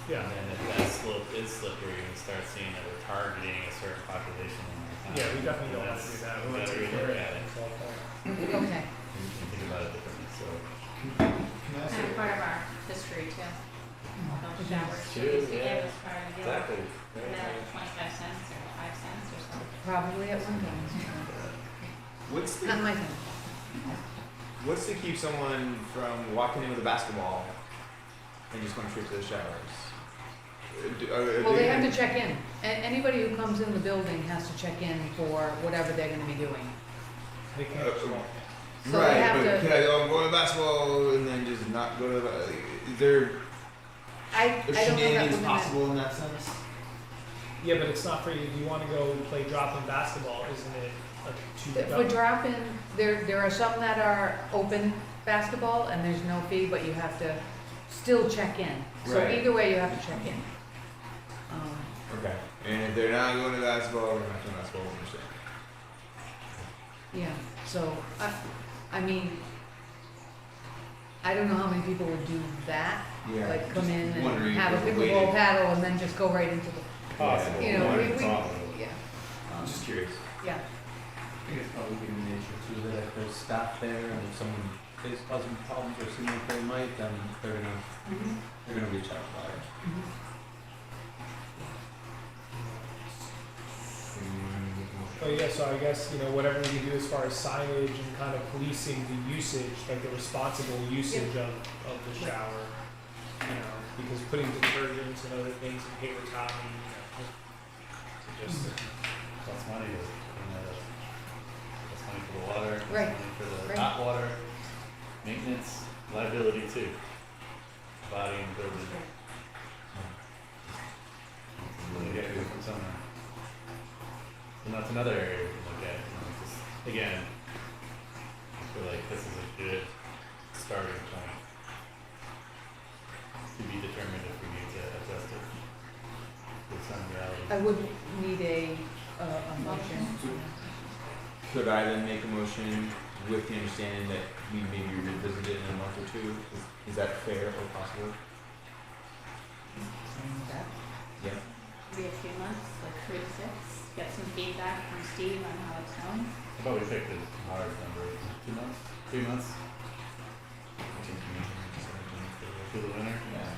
yeah, And then if that slope is slippery, we start seeing that we're targeting a certain population in our town. yeah, we definitely don't want to do That's- that. We We want gotta to take relook care at it, of it. okay. and you can think about it differently, so. Kind of part of our history too. Those showers, True, used to yeah. give us part of the deal. Exactly. And then 25 cents or 5 cents or something. Probably at one time. What's Not my thing. what's to keep someone from walking in with a basketball and just going straight to the showers? Well, they have to check in. Anybody who comes in the building has to check in for whatever they're gonna be doing. They can't just walk. So they right, have but to- can I go to basketball and then just not go to the? Is there I don't know that shenanigans women. possible in that sense? Yeah, but it's not for you. You want to go play drop-in basketball, isn't it? For drop-in, there are some that are open basketball and there's no fee, but you have to still check in. So Right. either way, you have to check in. Okay. And if they're not going to basketball, they're not going to basketball. Understand? Yeah, so, I mean, I don't know how many people would do that, Yeah. like come in and wondering have a if we're pickleball waiting. paddle and then just go right into the, Possible. you know, One we, is possible. yeah, I'm just curious. yeah. I think it's probably human nature too, that if there's staff there and if someone is causing problems or seems like they might, then they're gonna reach out about it. Oh yeah, so I guess, you know, whatever we do as far as signage and kind of policing the usage, like the responsible usage of the shower, you know, because putting detergents and other things in paper towel, you know, it just, Costs money to clean that up. Costs money for the water, costs Right, money for the right. hot water, maintenance, liability too. Body and building. Really get it from somewhere. And that's another area we can look at, you know, just, again, I feel like this is a good starting point. To be determined if we need to adjust it with some reality. I would need a motion. Could I then make a motion with the understanding that we maybe revisit it in a month or two? Is that fair or possible? Yeah. Maybe a few months, like 3 to 6. Get some feedback from Steve on how it's going. I thought we picked a hard number, 2 months, 3 months, through the winter, Yeah.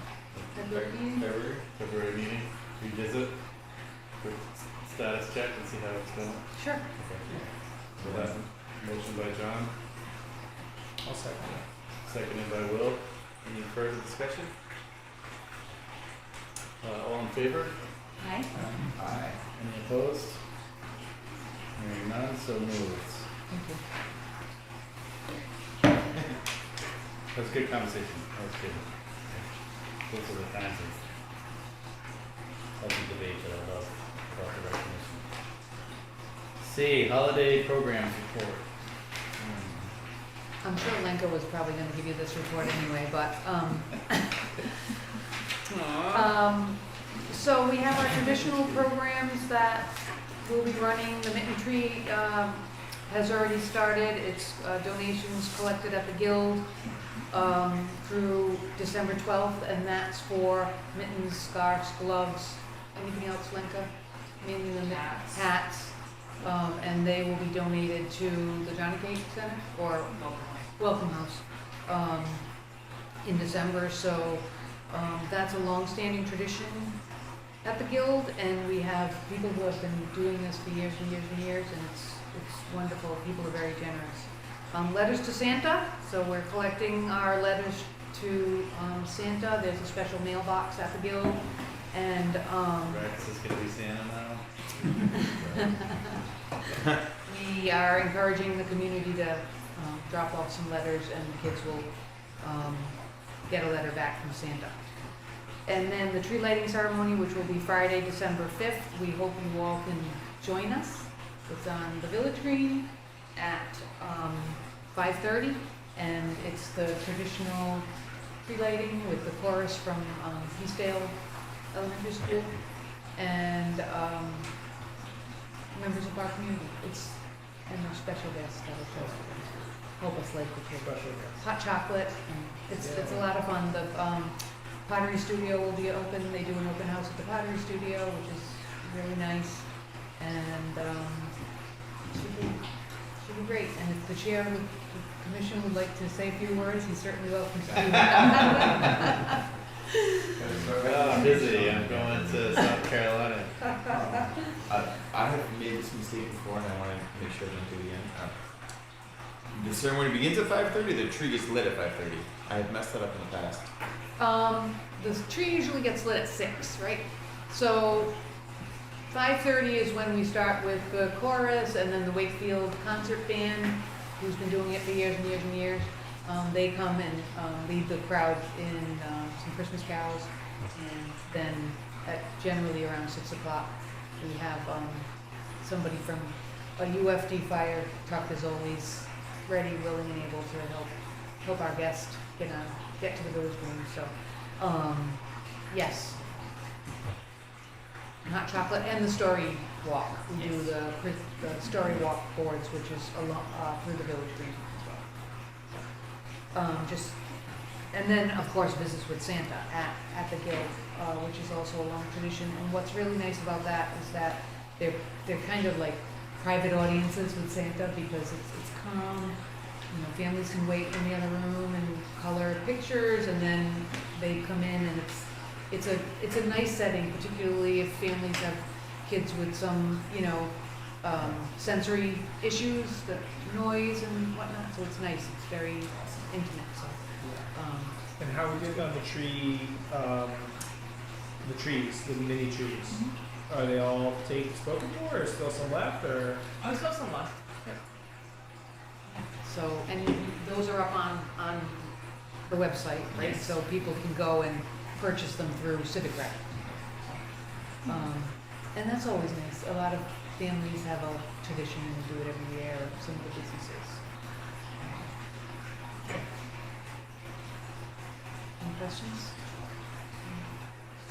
February? February meeting, revisit, quick status check and see how it's going. Sure. So that, motion by John, I'll second that. seconded by Will. Any further discussion? All in favor? Right? Aye. Any opposed? Hearing none, so moved. Thank you. That was a good conversation, that was good. Those are the kinds of healthy debate that I love about the recognition. C, holiday programs report. I'm sure Lenka was probably gonna give you this report anyway, but, so we have our traditional programs that we'll be running. The Mitten Tree, has already started. It's, donations collected at the Guild, through December 12th, and that's for mittens, scarves, gloves, anything else, Lenka? Mainly the Hats. hats. And they will be donated to the Johnny Cake Center or Welcome House, in December. So, that's a long-standing tradition. at the Guild, and we have people who have been doing this for years and years and years, and it's wonderful. People are very generous. Letters to Santa, so we're collecting our letters to Santa. There's a special mailbox at the Guild, and Rex is gonna be Santa now. we are encouraging the community to drop off some letters, and the kids will get a letter back from Santa. And then the tree lighting ceremony, which will be Friday, December 5th. We hope you all can join us. It's on the Village Green at 5:30, and it's the traditional tree lighting with the chorus from Eastdale Elementary School and members of our community. And their special guests that'll help us light the tree. Special guest. Hot chocolate, and it's a lot of fun. The Pottery Studio will be open. They do an open house at the Pottery Studio, which is really nice, and should be great. And if the chair of the commission would like to say a few words, he's certainly welcome to. I'm busy. I'm going to South Carolina. I have made this mistake before, and I want to make sure I don't do it again. The ceremony begins at 5:30. The tree gets lit at 5:30. I have messed that up in the past. The tree usually gets lit at 6, right? So 5:30 is when we start with the chorus, and then the Wakefield Concert Band, who's been doing it for years and years and years. They come and lead the crowd in some Christmas carols, and then at generally around 6 o'clock, we have somebody from a UFD fire truck is always ready, willing, and able to help our guest get to the village green. So, yes, hot chocolate and the story walk. We do the story walk boards, which is through the village green as well. And then of course visits with Santa at the Guild, which is also a long tradition. And what's really nice about that is that they're kind of like private audiences with Santa, because it's calm. You know, families can wait in the other room and color pictures, and then they come in, and it's a nice setting, particularly if families have kids with some sensory issues, the noise and whatnot. So it's nice. It's very intimate. So. And how we did on the tree, the trees, the mini trees. Mm-hmm. Are they all spoken for, or still some left, or? Oh, still some left. So, and those are up on the website, right? Yes. So people can go and purchase them through Civic Rep. And that's always nice. A lot of families have a tradition and do it every year, some of the businesses. Any questions?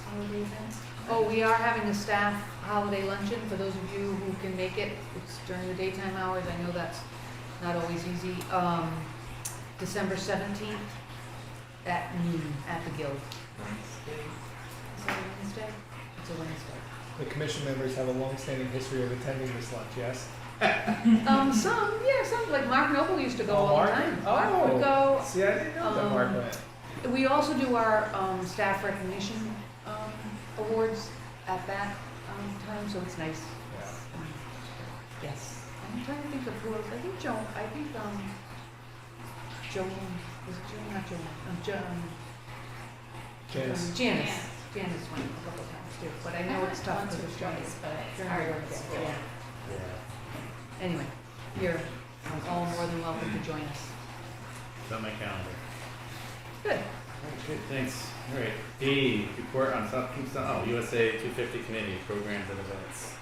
Holiday events? Oh, we are having a staff holiday luncheon for those of you who can make it. It's during the daytime hours. I know that's not always easy. December 17th at noon at the Guild. Is that a Wednesday? It's a Wednesday. The commission members have a long-standing history of attending this lunch, yes? Some, like Mark Noble used to go all Mark? the time. Mark would go. See, I didn't know that Mark went. We also do our staff recognition awards at that time, so it's nice. Yeah. Yes. I'm trying to think of who else. I think Joan, was it Joan? Not Joan. Janice. Janice. Janice went a couple times too, but I know it's tough Once because or it's twice, but it's during hard. the workday. Yeah. Anyway, you're all more than welcome to join us. It's on my calendar. Good. Alright, good, thanks. Alright, D, report on South Kingstown, USA 250 committee, programs and events.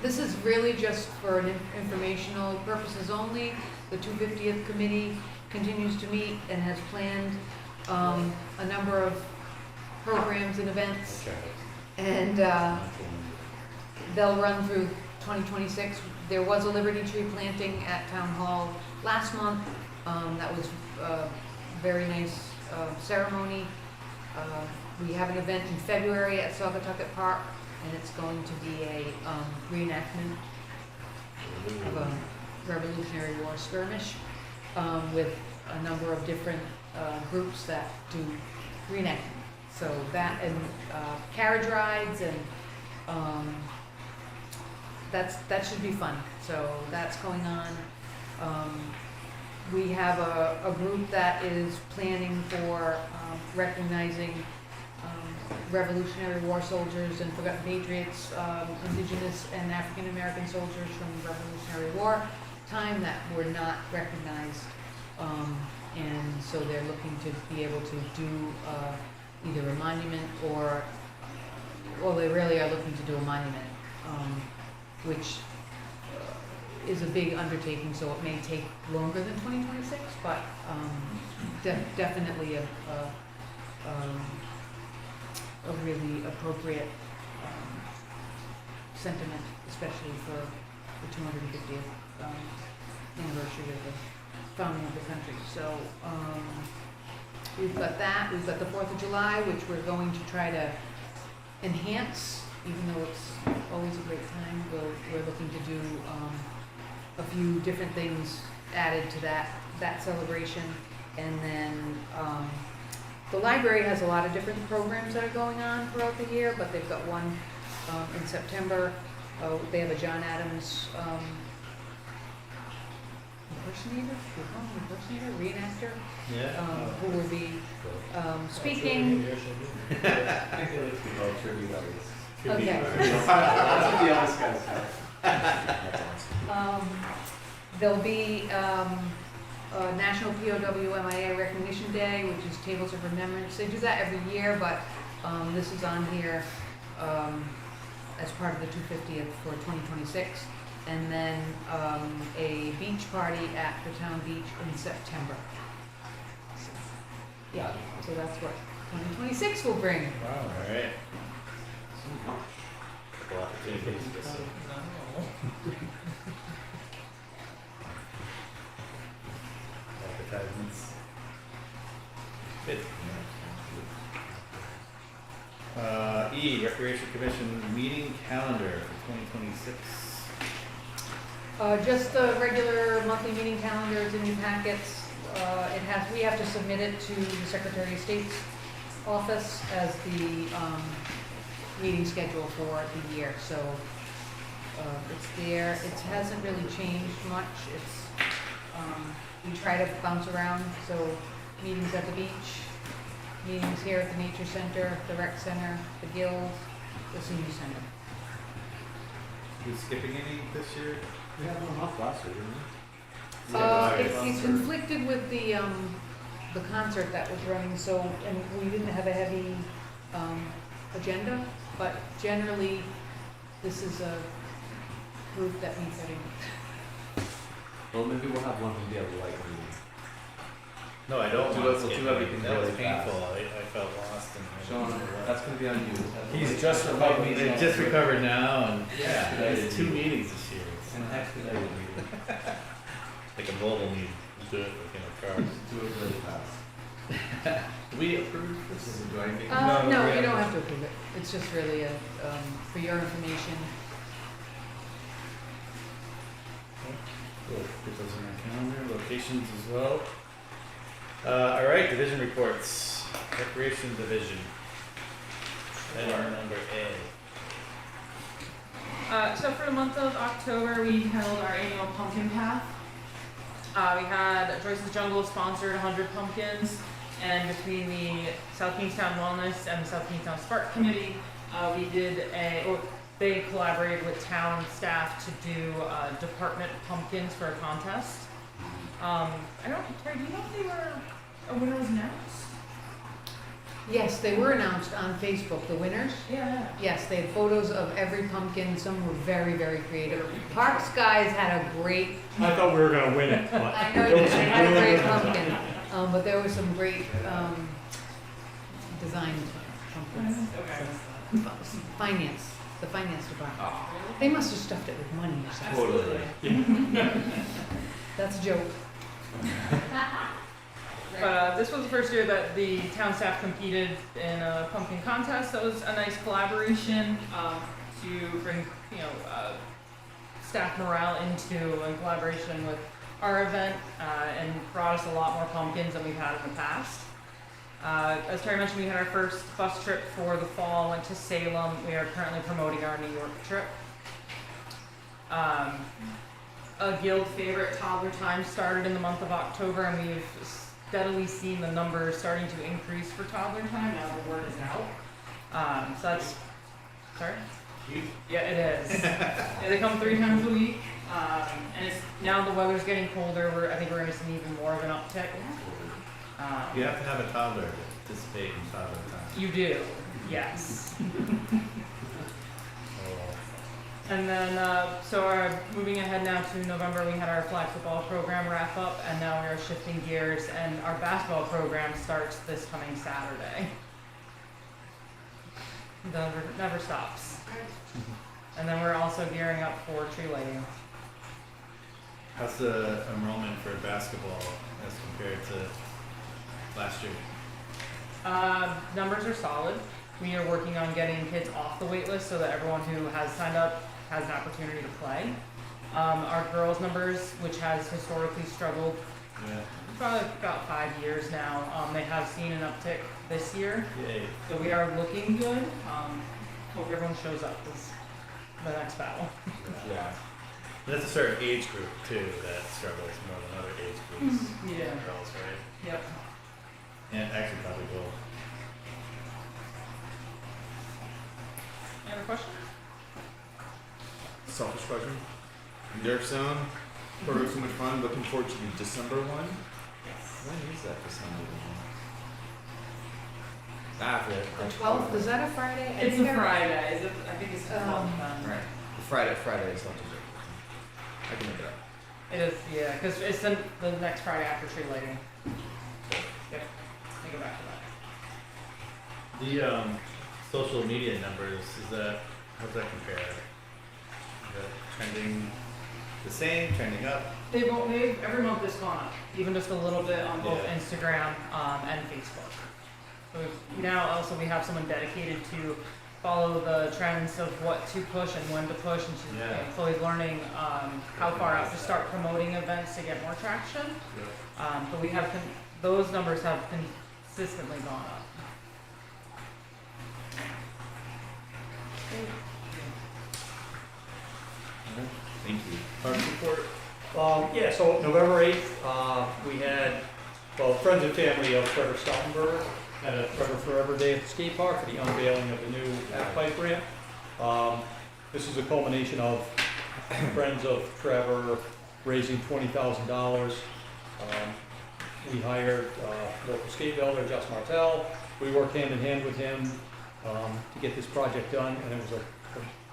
This is really just for informational purposes only. The 250th committee continues to meet and has planned a number of programs and events, and they'll run through 2026. There was a Liberty Tree planting at Town Hall last month. That was a very nice ceremony. We have an event in February at Saugatucket Park, and it's going to be a reenactment of a Revolutionary War skirmish with a number of different groups that do reenactment. So that and carriage rides and that should be fun. So that's going on. We have a group that is planning for recognizing Revolutionary War soldiers and forgotten patriots, Indigenous and African American soldiers from Revolutionary War time that were not recognized. And so they're looking to be able to do either a monument or, well, they really are looking to do a monument, which is a big undertaking, so it may take longer than 2026, but definitely a really appropriate sentiment, especially for the 250th anniversary of the founding of the country. So we've got that. We've got the 4th of July, which we're going to try to enhance, even though it's always a great time. We're looking to do a few different things added to that celebration. And then the library has a lot of different programs that are going on throughout the year, but they've got one in September. They have a John Adams reenactor, who will be speaking. Okay. That's what the Elvis guys have. There'll be National POW MIA Recognition Day, which is Tables of Remembrance. They do that every year, but this is on here as part of the 250th for 2026. And then a beach party at the town beach in September. So, yeah, so that's what 2026 will bring. Wow, all right. Couple opportunities. Advertisements. Good. E, Recreation Commission meeting calendar for 2026. Just the regular monthly meeting calendar is in your packets. We have to submit it to the Secretary of State's office as the meeting schedule for the year. So it's there. It hasn't really changed much. It's we try to bounce around. So meetings at the beach, meetings here at the Nature Center, the Rec Center, the Guild, the Senior Center. You skipping any this year? We had one off last year, didn't we? It's conflicted with the concert that was running, so, and we didn't have a heavy agenda, but generally, this is a group that meets every month. Well, maybe we'll have one from the other light meeting. No, I don't We'll want do to skip everything anything. That was really fast. painful. I felt lost in Sean, that's gonna be on you. He's just recovered. They just recovered now, and Yeah. it's 2 meetings this year. It's An expedited meeting. like a mobile meeting. Do it within a car. Do it really fast. Do we approve this? Does it do anything? No, you don't have to approve it. It's just really a, for your information. Cool. Put those in our calendar. Locations as well. All right, division reports. Recreation division. Item number A. So for the month of October, we held our annual pumpkin path. We had Joyce's Jungle sponsored 100 pumpkins, and between the South Kingstown Wellness and the South Kingstown Spark Committee, we did they collaborated with town staff to do department pumpkins for a contest. Terry, do you know if they were, a winner was announced? Yes, they were announced on Facebook, the winners. Yeah. Yes, they had photos of every pumpkin. Some were very, very creative. Parks guys had a great, I thought we were gonna win it, but. I know they had a great pumpkin, but there were some great designed pumpkins. Okay. The finance department. They must have stuffed it with money or something. Totally. That's a joke. But this was the first year that the town staff competed in a pumpkin contest. That was a nice collaboration to bring, staff morale into and collaboration with our event, and brought us a lot more pumpkins than we've had in the past. As Terry mentioned, we had our first bus trip for the fall, went to Salem. We are currently promoting our New York trip. A guild favorite, Toddler Time, started in the month of October, and we've steadily seen the numbers starting to increase for Toddler Time now the word is out. So that's, sorry? Yeah, it is. Yeah, they come 3 times a week, and it's now the weather's getting colder. I think we're going to see even more of an uptick. You have to have a toddler to participate in toddler time. You do, yes. And then, moving ahead now to November, we had our flag football program wrap up, and now we are shifting gears, and our basketball program starts this coming Saturday. Never stops. And then we're also gearing up for tree lighting. How's the enrollment for basketball as compared to last year? Numbers are solid. We are working on getting kids off the wait list so that everyone who has signed up has an opportunity to play. Our girls' numbers, which has historically struggled probably about 5 years now, they have seen an uptick this year. Yay. So we are looking good. Hope everyone shows up is the next battle. Yeah. That's a certain age group too that struggles more than other age groups. Yeah. Girls, right? Yep. And actually probably will. Any other questions? Selfish question. Nerf zone. We're so much fun. Looking forward to the December one. Yes. When is that December one? After The 12th, is that a Friday? It's a Friday. Is it? I think it's the 12th then. Right. Friday is not December. I can look it up. It is, yeah, because it's the next Friday after tree lighting. Yep. Let me go back to that. The social media numbers, how's that compare? Is that trending the same, trending up? They've every month it's gone up, even just a little bit on both Yeah. Instagram and Facebook. So now also we have someone dedicated to follow the trends of what to push and when to push, and Chloe's learning how far out to start promoting events to get more traction. But we have those numbers have consistently gone up. Thank you. Park report. So November 8th, we had, friends and family of Trevor Stoutenberg had a Trevor Forever Day at the skate park for the unveiling of the new half-pipe ramp. This is a culmination of friends of Trevor raising $20,000. We hired local skate builder, Just Martel. We worked hand in hand with him to get this project done, and it was a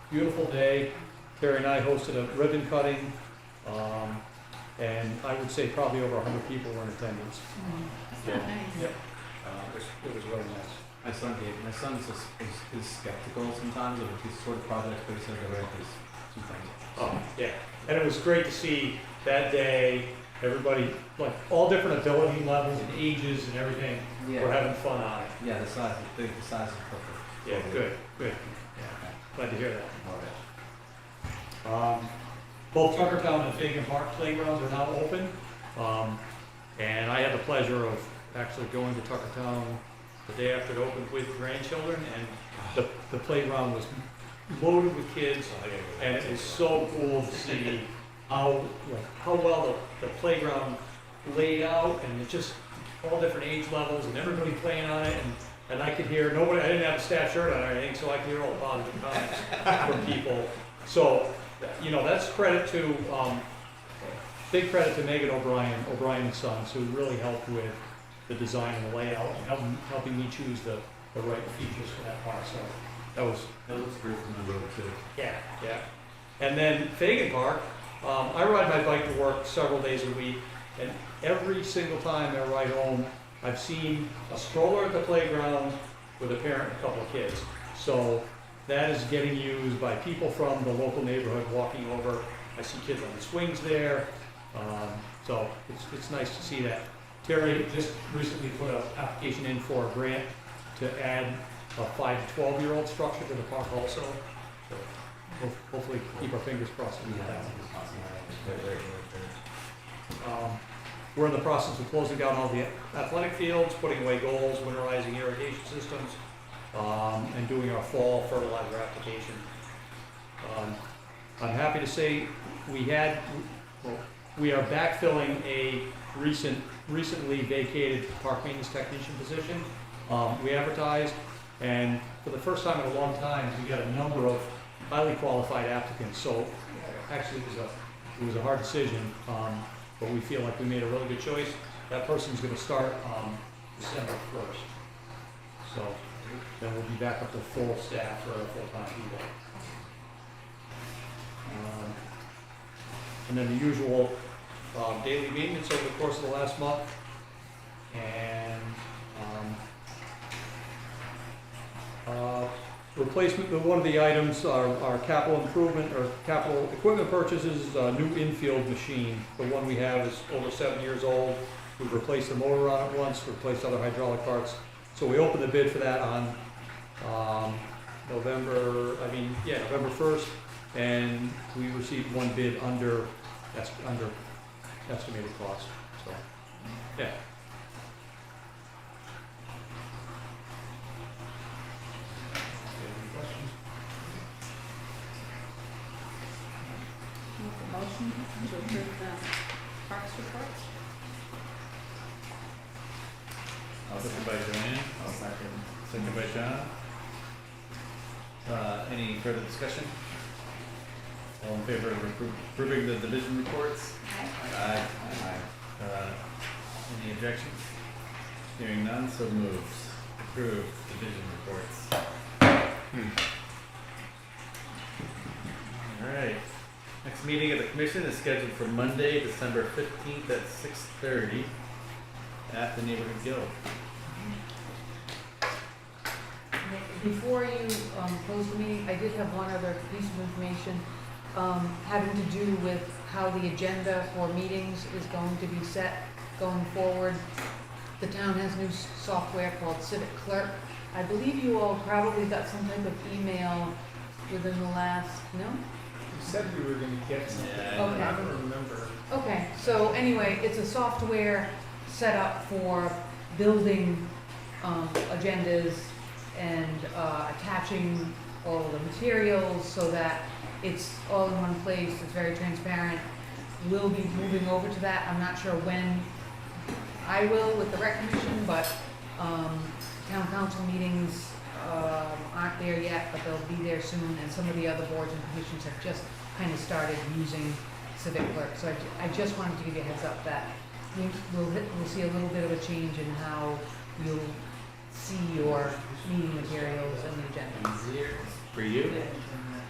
beautiful day. Terry and I hosted a ribbon cutting, and I would say probably over 100 people were in attendance. That's nice. Yep. It was really nice. My son is skeptical sometimes of these sort of projects, but he said they're right, there's some things. Oh, yeah. And it was great to see that day, everybody, like all different ability levels and ages and everything, were having fun on it. Yeah, the size is big, the size is perfect. Yeah, good. Yeah. Glad to hear that. Both Tuckertown and Fagan Park playgrounds are now open. And I had the pleasure of actually going to Tuckertown the day after it opened with grandchildren, and the playground was loaded with kids, and it was so cool to see how well the playground laid out, and it's just all different age levels and everybody playing on it, and I could hear I didn't have a staff shirt on or anything, so I could hear all the positive comments from people. So, that's credit to, big credit to Megan O'Brien and Sons, who really helped with the design and the layout, and helping me choose the right features for that park. So that looks great from the road too. Yeah. And then Fagan Park, I ride my bike to work several days a week, and every single time I ride home, I've seen a stroller at the playground with a parent and a couple of kids. So that is getting used by people from the local neighborhood walking over. I see kids on the swings there. So it's nice to see that. Terry just recently put an application in for a grant to add a 5 to 12-year-old structure to the park also. So hopefully keep our fingers crossed to get that. we're in the process of closing down all the athletic fields, putting away goals, winterizing irrigation systems, and doing our fall fertilizer application. I'm happy to say we are backfilling a recently vacated park maintenance technician position. We advertised, and for the first time in a long time, we got a number of highly qualified applicants. So actually, it was a hard decision, but we feel like we made a really good choice. That person's going to start December 1st. So then we'll be back up to full staff for full-time people. And then the usual daily maintenance over the course of the last month. And replacement, one of the items are capital improvement or capital equipment purchases, new infield machine. The one we have is over 7 years old. We've replaced the motor on it once, replaced other hydraulic parts. So we opened the bid for that on November 1st, and we received one bid under estimated cost. So, yeah. Any questions? Make a motion to approve the parks reports. Motion by Joanne, I'll second. second by John. Any further discussion? All in favor of approving the division reports? Aye. Any objections? Hearing none, so moved. Approved division reports. Alright, next meeting of the commission is scheduled for Monday, December 15th at 6:30 at the Neighborhood Guild. Before you close the meeting, I did have one other piece of information having to do with how the agenda for meetings is going to be set going forward. The town has new software called Civic Clerk. I believe you all probably got some type of email within the last, no? You said we were gonna get something. Yeah, Okay. I don't remember. Okay, so anyway, it's a software set up for building agendas and attaching all the materials so that it's all in one place, it's very transparent. We'll be moving over to that. I'm not sure when I will with the rec commission, but town council meetings aren't there yet, but they'll be there soon, and some of the other boards and commissions have just kind of started using Civic Clerk. So I just wanted to give you a heads up that we'll see a little bit of a change in how you'll see your meeting materials and the agenda. Easier for you?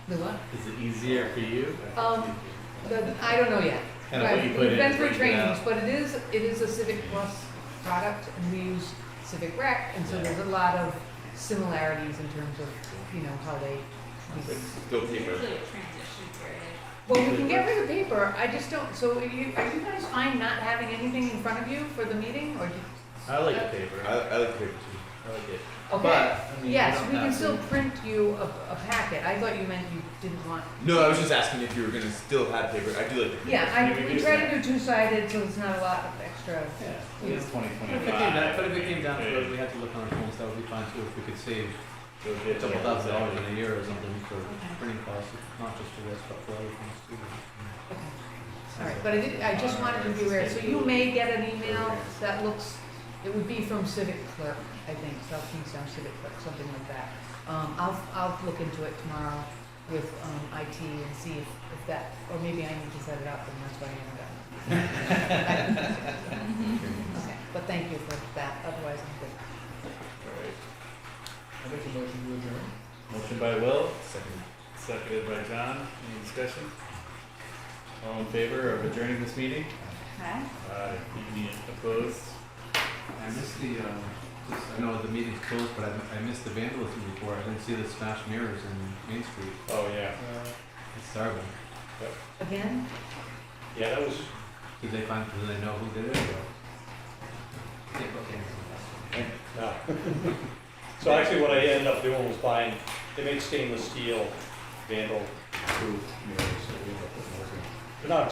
The what? Is it easier for you? I don't know yet. Kind of what you put We've in, been through break it trainings, out. but it is a Civic Plus product, and we use Civic Rec, and so Yeah. there's a lot of similarities in terms of, how they. Still paper. Usually a transition period. Well, we can get rid of paper, I just don't, so are you guys fine not having anything in front of you for the meeting, or? I like the paper. I like paper too. I like it. Okay, But, I mean, yes, you we don't can have still to. print you a packet. I thought you meant you didn't want. No, I was just asking if you were gonna still have paper. I do like the paper. Yeah, Maybe we do try that. to do two-sided, so it's not a lot of extra. Yeah, it's But if 2025. it came down to it, we had to look on our phones, that would be fine too, if we could save So a it's couple $1,000 in a year or something for Okay. printing costs, not just for this, but for other things too. Okay. All right, but I just wanted to be aware, so you may get an email that looks, it would be from Civic Clerk, I think, South Kingstown Civic Clerk, something like that. I'll look into it tomorrow with IT and see if that, or maybe I need to set it up, and that's why I haven't done it. Okay, but thank you for that, otherwise I'm good. Alright. I make a motion to adjourn. Motion by Will, Second. seconded by John. Any discussion? All in favor of adjourning this meeting? Okay. Any opposed? I missed I know the meeting's closed, but I missed the vandalism report. I didn't see the smashed mirrors in Main Street. Oh, yeah. It's terrible. Again? Yeah, that was. Do they know who did it or? No. So actually what I ended up doing was buying, they make stainless steel vandal proof mirrors. So we ended up putting those in. They're not